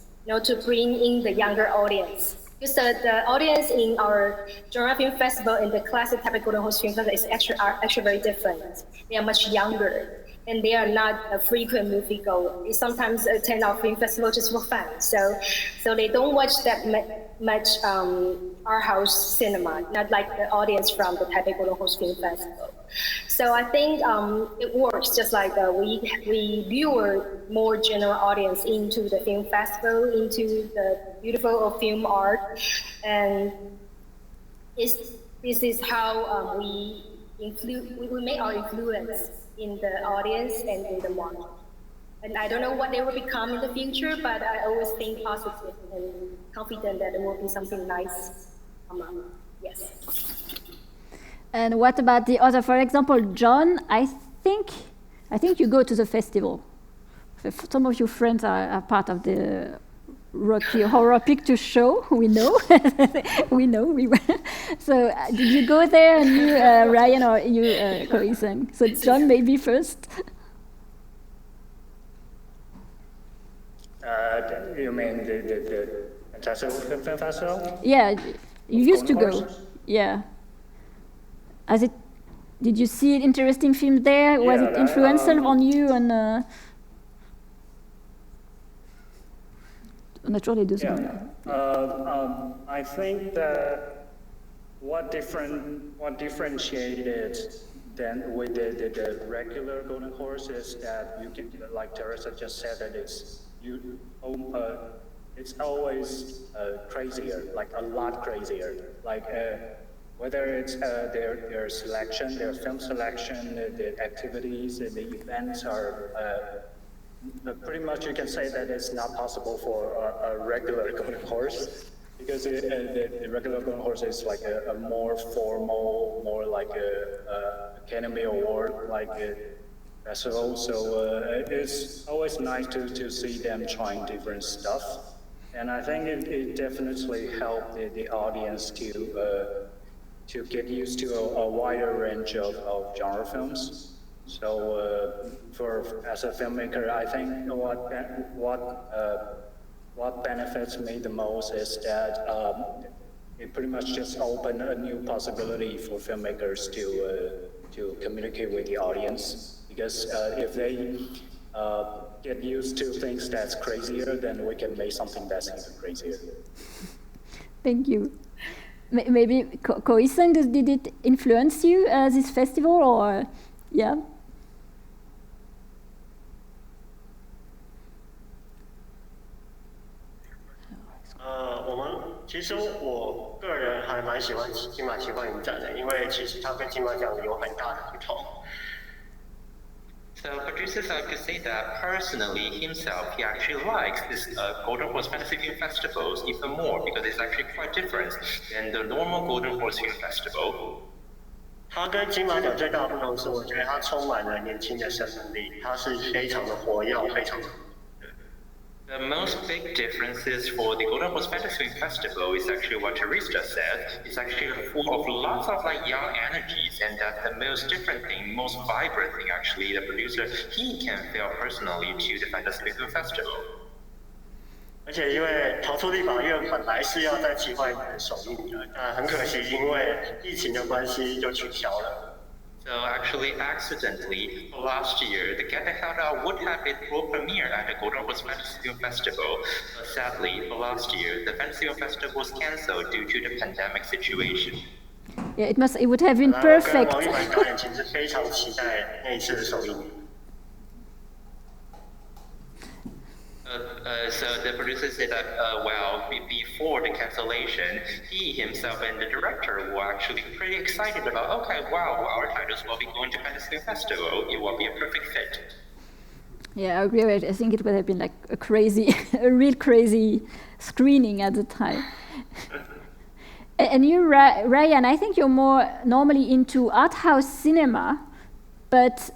[SPEAKER 5] to bring in the younger audience. Because the audience in our genre film festival and the classic Taipei Golden Horse Film Festival are actually very different. They are much younger, and they are not a frequent moviegoer. They sometimes attend our film festival just for fun. So they don't watch that much art house cinema, not like the audience from the Taipei Golden Horse Film Festival. So I think it works just like we lure more general audience into the film festival, into the beautiful film art, and this is how we make our influence in the audience and in the market. And I don't know what they will become in the future, but I always think positive and confident that it will be something nice. Yes.
[SPEAKER 1] And what about the other? For example, John, I think you go to the festival. Some of your friends are part of the Rocky Horror Picture Show. We know, we know. So did you go there? And you, Ryan, or you, Ko-Yi-sen? So John, maybe first.
[SPEAKER 3] You mean the Fantastic Film Festival?
[SPEAKER 1] Yeah, you used to go. Yeah. Did you see interesting films there? Was it influential on you? And
[SPEAKER 3] I think that what differentiated then with the regular Golden Horse is that you can, like Therese just said, that it's always crazier, like a lot crazier. Like whether it's their selection, their film selection, the activities, the events are pretty much you can say that it's not possible for a regular Golden Horse, because the regular Golden Horse is like a more formal, more like a Academy Award like a festival. So it's always nice to see them trying different stuff, and I think it definitely helped the audience to get used to a wider range of genre films. So as a filmmaker, I think what benefits me the most is that it pretty much just opened a new possibility for filmmakers to communicate with the audience. Because if they get used to things that's crazier, then we can make something that's even crazier.
[SPEAKER 1] Thank you. Maybe Ko-Yi-sen, did it influence you, this festival, or yeah?
[SPEAKER 2] 其实我个人还蛮喜欢金马奇幻影展的，因为其实它跟金马奖有很大的不同。
[SPEAKER 6] So producers like to say that personally himself, he actually likes this Golden Horse Fantasy Film Festivals even more because it's actually quite different than the normal Golden Horse Film Festival.
[SPEAKER 2] 它跟金马奖最大的不同是，我觉得它充满了年轻的生命力，它是非常的活跃，非常的。
[SPEAKER 6] The most big differences for the Golden Horse Fantasy Film Festival is actually what Therese just said. It's actually full of lots of like young energies, and that's the most different thing, most vibrant thing actually. The producer he can feel personally to the Fantasy Film Festival.
[SPEAKER 2] 而且因为逃出立法院本来是要在奇幻影展首映的，但很可惜因为疫情的关系就取消了。
[SPEAKER 6] So actually, accidentally, last year, the Get the Hell Out would have its world premiere at the Golden Horse Fantasy Film Festival. But sadly, last year, the Fantasy Film Festival was cancelled due to the pandemic situation.
[SPEAKER 1] Yeah, it would have been perfect.
[SPEAKER 2] 王一凡导演其实非常期待那一次的首映。
[SPEAKER 6] So the producer said that, before the cancellation, he himself and the director were actually pretty excited about, okay, wow, our titles will be going to Fantasy Film Festival. It will be a perfect fit.
[SPEAKER 1] Yeah, I agree with it. I think it would have been like a real crazy screening at the time. And you, Ryan, I think you're more normally into art house cinema, but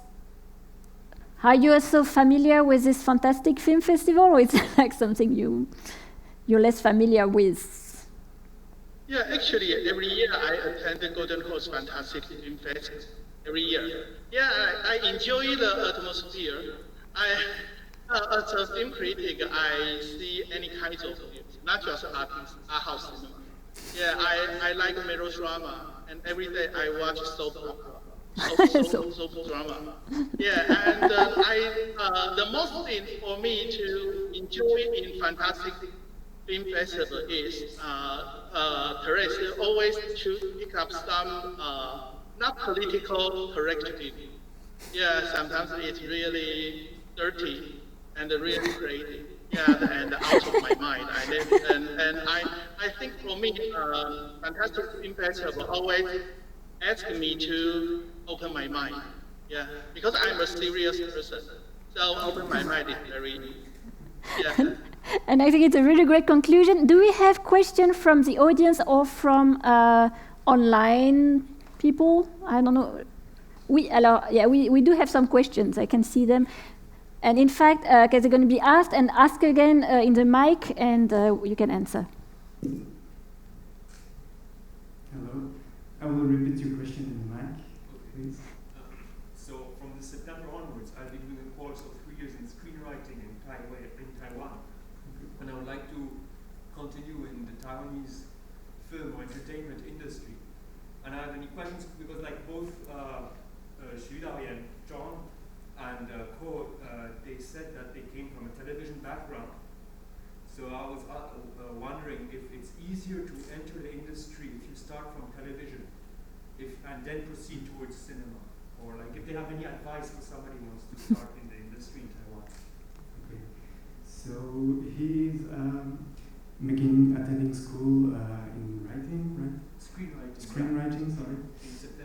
[SPEAKER 1] are you also familiar with this fantastic film festival, or it's like something you're less familiar with?
[SPEAKER 4] Yeah, actually, every year I attend the Golden Horse Fantastic Film Fest. Every year. Yeah, I enjoy the atmosphere. As a film critic, I see any kinds of films, not just art house cinema. Yeah, I like melodrama, and every day I watch soap opera. Soap drama. Yeah, and the most thing for me to enjoy in Fantastic Film Festival is Therese always to pick up some not political correct film. Yeah, sometimes it's really dirty and really crazy. Yeah, and out of my mind. I think for me, Fantastic Film Festival always asks me to open my mind. Yeah, because I'm a serious person. So open my mind is very, yeah.
[SPEAKER 1] And I think it's a really great conclusion. Do we have questions from the audience or from online people? I don't know. We do have some questions. I can see them. And in fact, they're going to be asked and ask again in the mic, and you can answer.
[SPEAKER 7] Hello. I will repeat your question in the mic, please.
[SPEAKER 8] So from the September onwards, I've been doing a course of 3 years in screenwriting in Taiwan. And I would like to continue in the Taiwanese film or entertainment industry. And I have any questions because like both Xu Dao and John and Ko, they said that they came from a television background. So I was wondering if it's easier to enter the industry if you start from television and then proceed towards cinema. Or like if they have any advice for somebody who wants to start in the industry in Taiwan.
[SPEAKER 7] Okay. So he's attending school in writing, right? Screenwriting, sorry.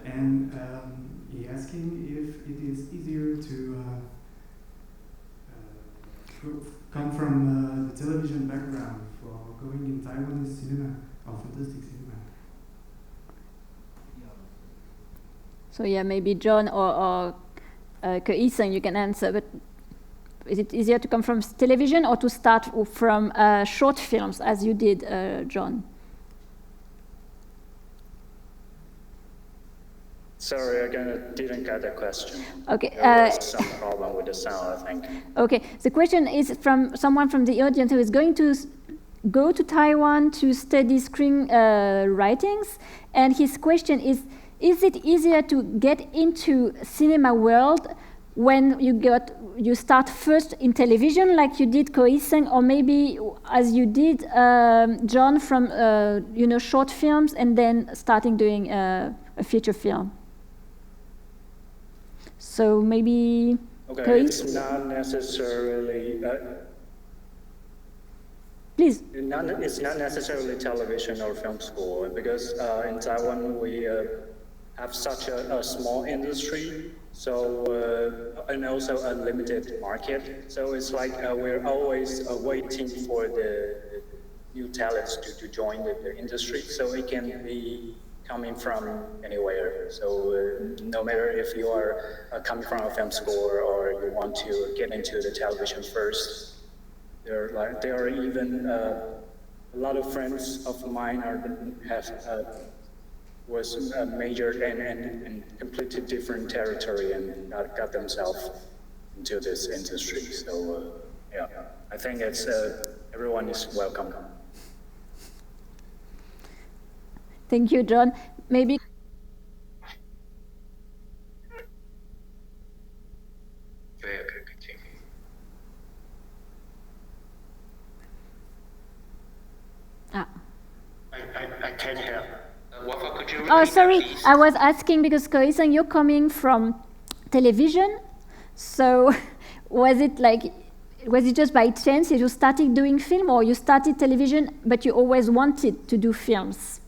[SPEAKER 7] And he asking if it is easier to come from the television background for going in Taiwanese cinema or fantastic cinema.
[SPEAKER 1] So yeah, maybe John or Yi-sen, you can answer. But is it easier to come from television or to start from short films, as you did, John?
[SPEAKER 3] Sorry, again, I didn't get the question.
[SPEAKER 1] Okay.
[SPEAKER 3] There was some problem with the sound, I think.
[SPEAKER 1] Okay, the question is from someone from the audience who is going to go to Taiwan to study screenwritings, and his question is it easier to get into cinema world when you start first in television, like you did, Yi-sen, or maybe as you did, John, from short films, and then starting doing a feature film? So maybe.
[SPEAKER 3] Okay, it's not necessarily.
[SPEAKER 1] Please.
[SPEAKER 3] It's not necessarily television or film school because in Taiwan we have such a small industry, so and also a limited market. So it's like we're always waiting for the new talents to join the industry. So it can be coming from anywhere. So no matter if you are coming from a film school or you want to get into the television first, there are even a lot of friends of mine was majored in completely different territory and got themselves into this industry. So yeah, I think it's everyone is welcome.
[SPEAKER 1] Thank you, John. Maybe.
[SPEAKER 2] I can't hear.
[SPEAKER 6] Wafa, could you
[SPEAKER 1] Oh,
[SPEAKER 6] repeat
[SPEAKER 1] sorry.
[SPEAKER 6] that, please?
[SPEAKER 1] I was asking because Yi-sen, you're coming from television. So was it just by chance that you started doing film, or you started television but you always wanted to do films?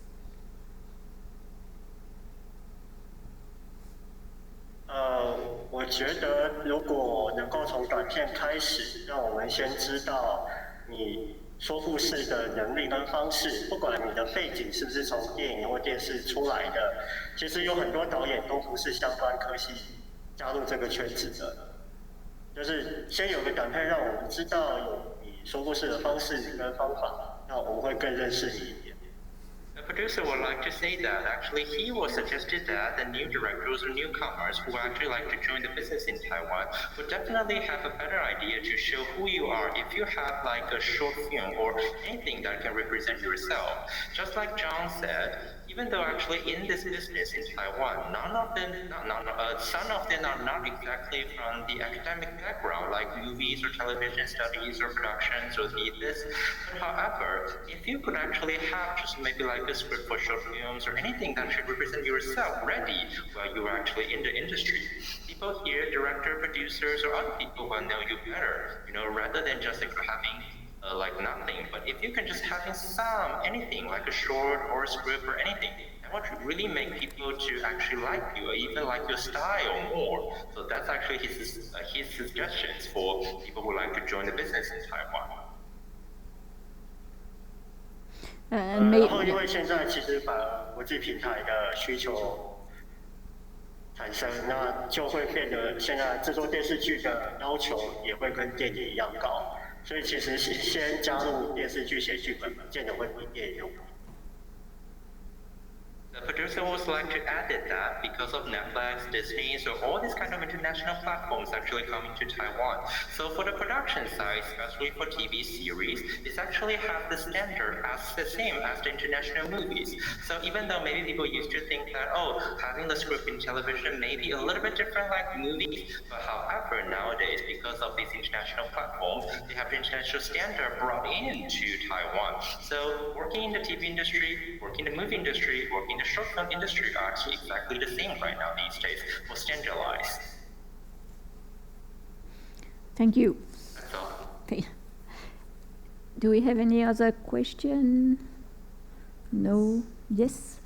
[SPEAKER 2] 我觉得如果能够从短片开始，让我们先知道你说故事的能力跟方式，不管你的背景是不是从电影或电视出来的，其实有很多导演都不是相关科系加入这个圈子的。就是先有个短片，让我们知道有你说故事的方式跟方法，那我们会更认识你一点。
[SPEAKER 6] The producer would like to say that actually he was suggested that the new directors or newcomers who actually like to join the business in Taiwan would definitely have a better idea to show who you are if you have like a short film or anything that can represent yourself. Just like John said, even though actually in this business in Taiwan, some of them are not exactly from the academic background like movies or television studies or productions or thesis. But however, if you could actually have just maybe like a script for short films or anything that should represent yourself ready while you're actually in the industry. People here, director, producers, or other people will know you better, rather than just having like nothing. But if you can just having anything like a short or a script or anything, I want to really make people to actually like you or even like your style more. So that's actually his suggestions for people who like to join the business in Taiwan.
[SPEAKER 2] 然后因为现在其实反而国际平台的需求产生，那就会变得现在制作电视剧的要求也会跟电影一样高，所以其实先加入电视剧写剧本，不见得会比电影容易。
[SPEAKER 6] The producer would like to add that because of Netflix, Disney, so all these kind of international platforms actually coming to Taiwan. So for the production side, especially for TV series, it's actually have the standard as the same as the international movies. So even though maybe people used to think that, oh, having the script in television may be a little bit different like movies, but however, nowadays, because of these international platforms, they have the international standard brought into Taiwan. So working in the TV industry, working in the movie industry, working in the short film industry are actually exactly the same right now these days, more standardized.
[SPEAKER 1] Thank you.
[SPEAKER 6] That's all.
[SPEAKER 1] Okay. Do we have any other question? No? Yes?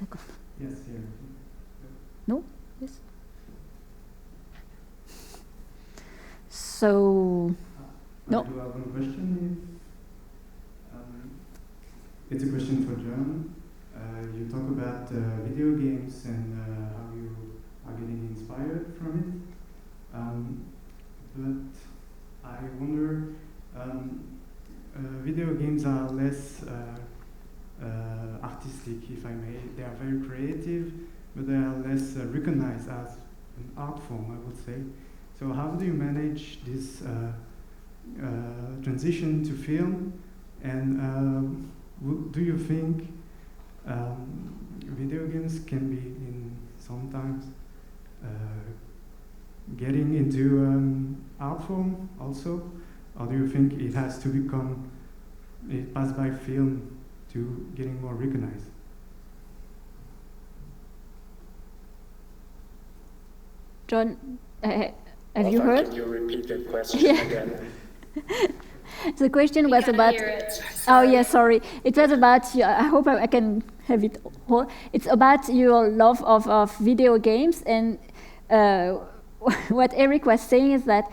[SPEAKER 7] Yes, here.
[SPEAKER 1] No? Yes? So, no.
[SPEAKER 7] I do have one question. It's a question for John. You talk about video games and how you are getting inspired from it. But I wonder, video games are less artistic, if I may. They are very creative, but they are less recognized as an art form, I would say. So how do you manage this transition to film? And do you think video games can be in sometimes getting into art form also, or do you think it has to become it pass by film to getting more recognized?
[SPEAKER 1] John, have you heard?
[SPEAKER 3] Can you repeat the question
[SPEAKER 1] Yeah.
[SPEAKER 3] again?
[SPEAKER 1] The question was about. Oh yeah, sorry. It was about. I hope I can have it all. It's about your love of video games, and what Eric was saying is that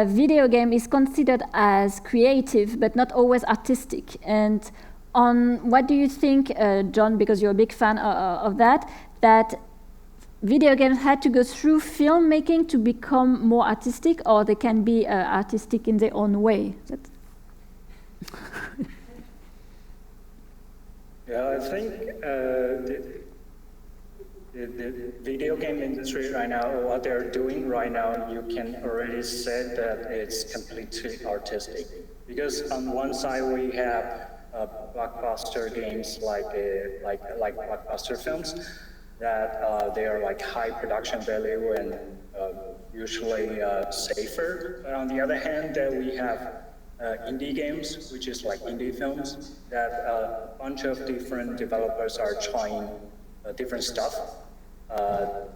[SPEAKER 1] video game is considered as creative, but not always artistic. And on what do you think, John? Because you're a big fan of that. That video games had to go through filmmaking to become more artistic, or they can be artistic in their own way.
[SPEAKER 3] Yeah, I think the video game industry right now, what they're doing right now, you can already say that it's completely artistic. Because on one side we have blockbuster games like blockbuster films that they are like high production value and usually safer. But on the other hand, we have indie games, which is like indie films, that a bunch of different developers are trying different stuff.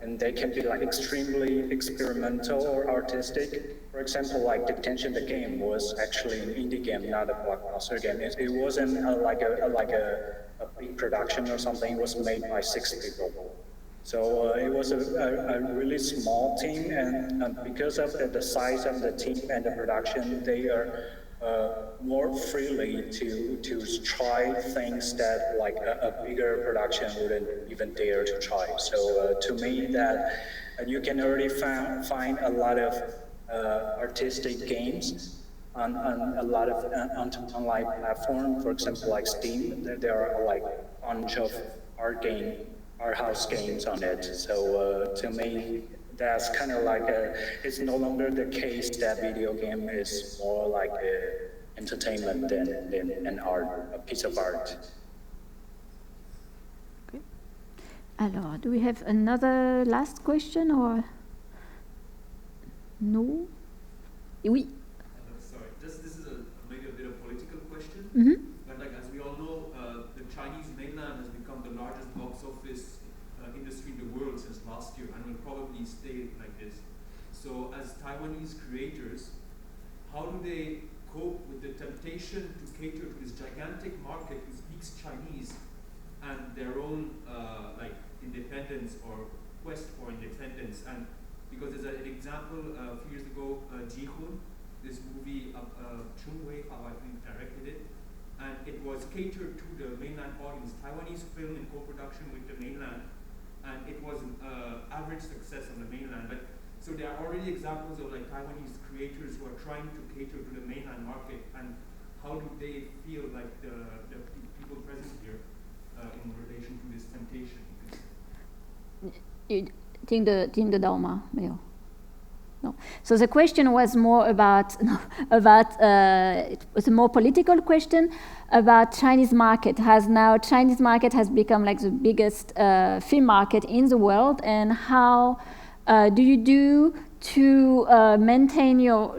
[SPEAKER 3] And they can be like extremely experimental or artistic. For example, like Detention, the game was actually an indie game, not a blockbuster game. It wasn't like a big production or something. It was made by 6 people. So it was a really small team, and because of the size of the team and the production, they are more freely to try things that like a bigger production wouldn't even dare to try. So to me, that you can already find a lot of artistic games on a lot of online platforms. For example, like Steam, there are like a bunch of art house games on it. So to me, that's kind of like it's no longer the case that video game is more like entertainment than an art, a piece of art.
[SPEAKER 1] Okay. Alors, do we have another last question or no? Oui.
[SPEAKER 8] Sorry, this is maybe a bit of political question.
[SPEAKER 1] Mm-hmm.
[SPEAKER 8] But like as we all know, the Chinese mainland has become the largest box office industry in the world since last year, and will probably stay like this. So as Taiwanese creators, how do they cope with the temptation to cater to this gigantic market who speaks Chinese and their own like independence or quest for independence. And because there's an example a few years ago, Ji-hun, this movie of Wafa, I think, directed it, and it was catered to the mainland audience, Taiwanese film in co-production with the mainland, and it was an average success on the mainland. But so there are already examples of like Taiwanese creators who are trying to cater to the mainland market, and how do they feel like the people present here in relation to this temptation?
[SPEAKER 1] 听得到吗？没有。No. So the question was more about it was a more political question about Chinese market. Chinese market has become like the biggest film market in the world, and how do you do to maintain your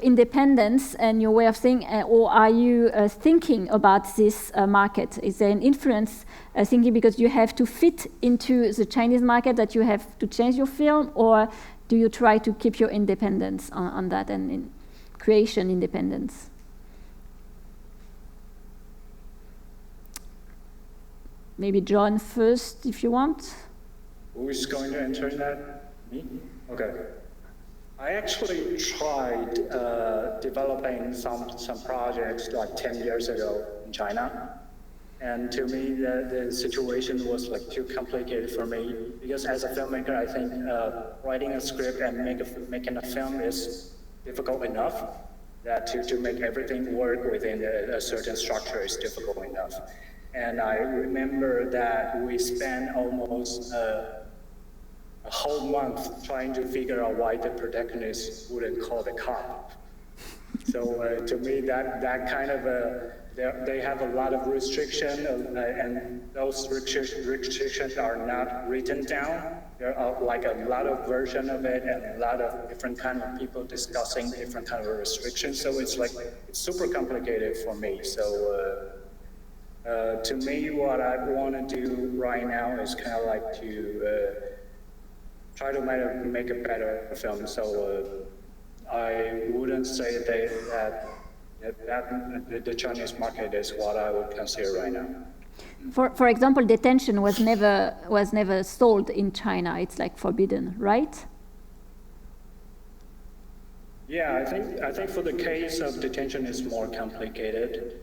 [SPEAKER 1] independence and your way of thinking, or are you thinking about this market? Is there an influence thinking because you have to fit into the Chinese market that you have to change your film, or do you try to keep your independence on that and in creation independence? Maybe John first, if you want.
[SPEAKER 3] Who is going to answer that? Me? Okay. I actually tried developing some projects like 10 years ago in China. And to me, the situation was like too complicated for me, because as a filmmaker, I think writing a script and making a film is difficult enough. That to make everything work within a certain structure is difficult enough. And I remember that we spent almost a whole month trying to figure out why the protagonist wouldn't call the cop. So to me, that kind of they have a lot of restriction, and those restrictions are not written down. There are like a lot of version of it, and a lot of different kind of people discussing different kind of restrictions. So it's super complicated for me. So to me, what I want to do right now is kind of like to try to make a better film. So I wouldn't say that the Chinese market is what I would consider right now.
[SPEAKER 1] For example, Detention was never sold in China. It's like forbidden, right?
[SPEAKER 3] Yeah, I think for the case of Detention is more complicated,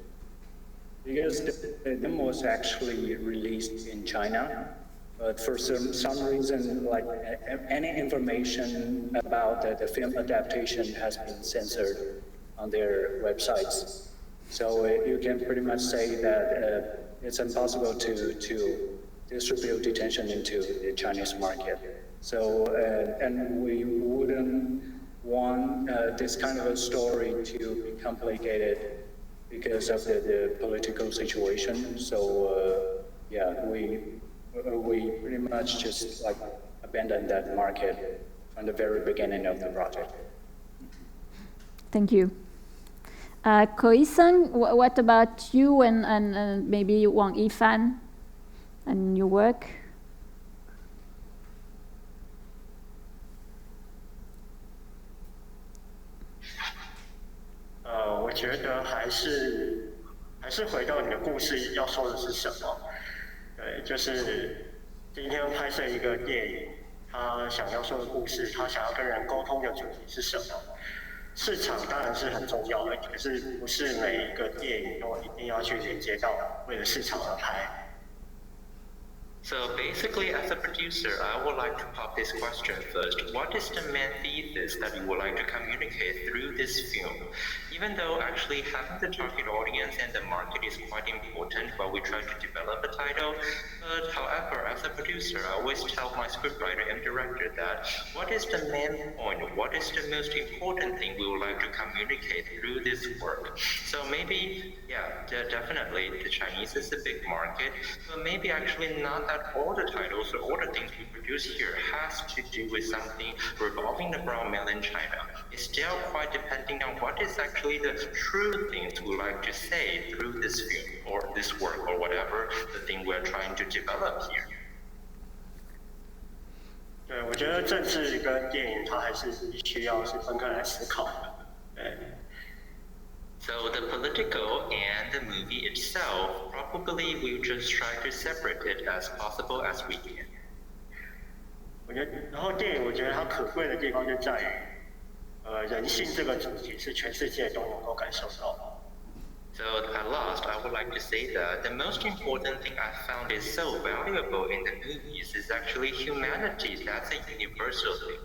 [SPEAKER 3] because the film was actually released in China, but for some reason, like any information about the film adaptation has been censored on their websites. So you can pretty much say that it's impossible to distribute Detention into the Chinese market. So, and we wouldn't want this kind of a story to be complicated because of the political situation. So, yeah, we pretty much just like abandoned that market from the very beginning of the project.
[SPEAKER 1] Thank you. Yi-sen, what about you and maybe Wang Yifan and your work?
[SPEAKER 6] 我觉得还是回到你的故事要说的是什么。对，就是今天拍摄一个电影，他想要说的故事，他想要跟人沟通的主题是什么？市场当然是很重要的，可是不是每一个电影都一定要去连接到为了市场而拍。So basically, as a producer, I would like to pop this question first. What is the main thesis that you would like to communicate through this film? Even though actually having the target audience and the market is quite important while we try to develop a title, but however, as a producer, I always tell my scriptwriter and director that what is the main point, what is the most important thing we would like to communicate through this work? So maybe, yeah, definitely the Chinese is a big market, but maybe actually not that all the titles or all the things we produce here has to do with something revolving around mainland China. It's still quite depending on what is actually the true things we like to say through this film or this work or whatever the thing we're trying to develop here. 对，我觉得政治跟电影它还是必须要是分开来思考的。对。So the political and the movie itself probably we'll just try to separate it as possible as we can.
[SPEAKER 9] 我觉得，然后电影我觉得它可贵的地方就在于，人性这个主题是全世界都能够感受到的。
[SPEAKER 6] So at last, I would like to say that the most important thing I found is so valuable in the movies is actually humanity. That's a universal thing.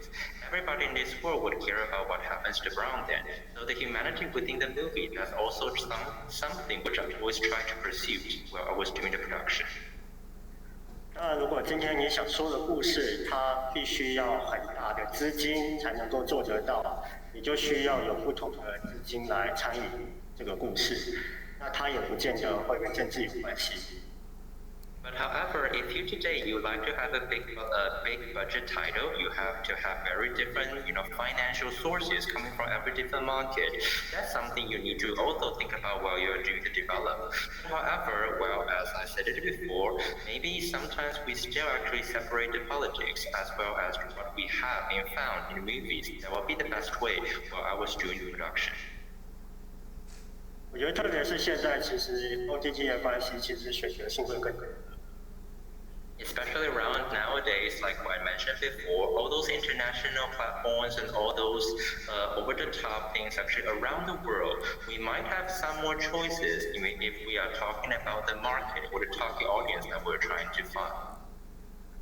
[SPEAKER 6] Everybody in this world would care about what happens to around them. So the humanity within the movie, that's also something which I always try to pursue while I was doing the production.
[SPEAKER 9] 当然，如果今天你想说的故事，它必须要很大的资金才能够做得到，你就需要有不同的资金来参与这个故事。那它也不见得会跟政治有关系。
[SPEAKER 6] But however, if you today you like to have a big budget title, you have to have very different, financial sources coming from every different market. That's something you need to also think about while you're doing the development. However, well, as I said it before, maybe sometimes we still actually separate the politics as well as what we have been found in movies. That will be the best way while I was doing the production.
[SPEAKER 9] 我觉得特别是现在，其实 OTT 的关系，其实选择性会更多。
[SPEAKER 6] Especially around nowadays, like what I mentioned before, all those international platforms and all those over-the-top things actually around the world, we might have some more choices if we are talking about the market or the target audience that we're trying to find.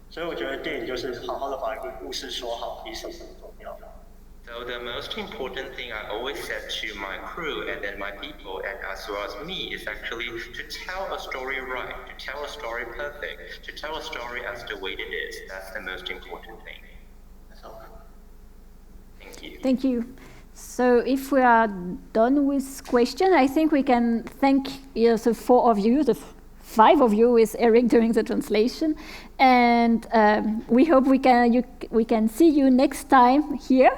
[SPEAKER 9] 所以我觉得电影就是好好的把一个故事说好，比什么都重要。
[SPEAKER 6] So the most important thing I always said to my crew and then my people and as well as me is actually to tell a story right, to tell a story perfect, to tell a story as the way it is. That's the most important thing. Thank you.
[SPEAKER 1] Thank you. So if we are done with questions, I think we can thank the 4 of you, the 5 of you with Eric during the translation. And we hope we can see you next time here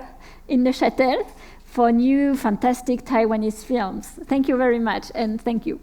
[SPEAKER 1] in Neuchâtel for new fantastic Taiwanese films. Thank you very much, and thank you.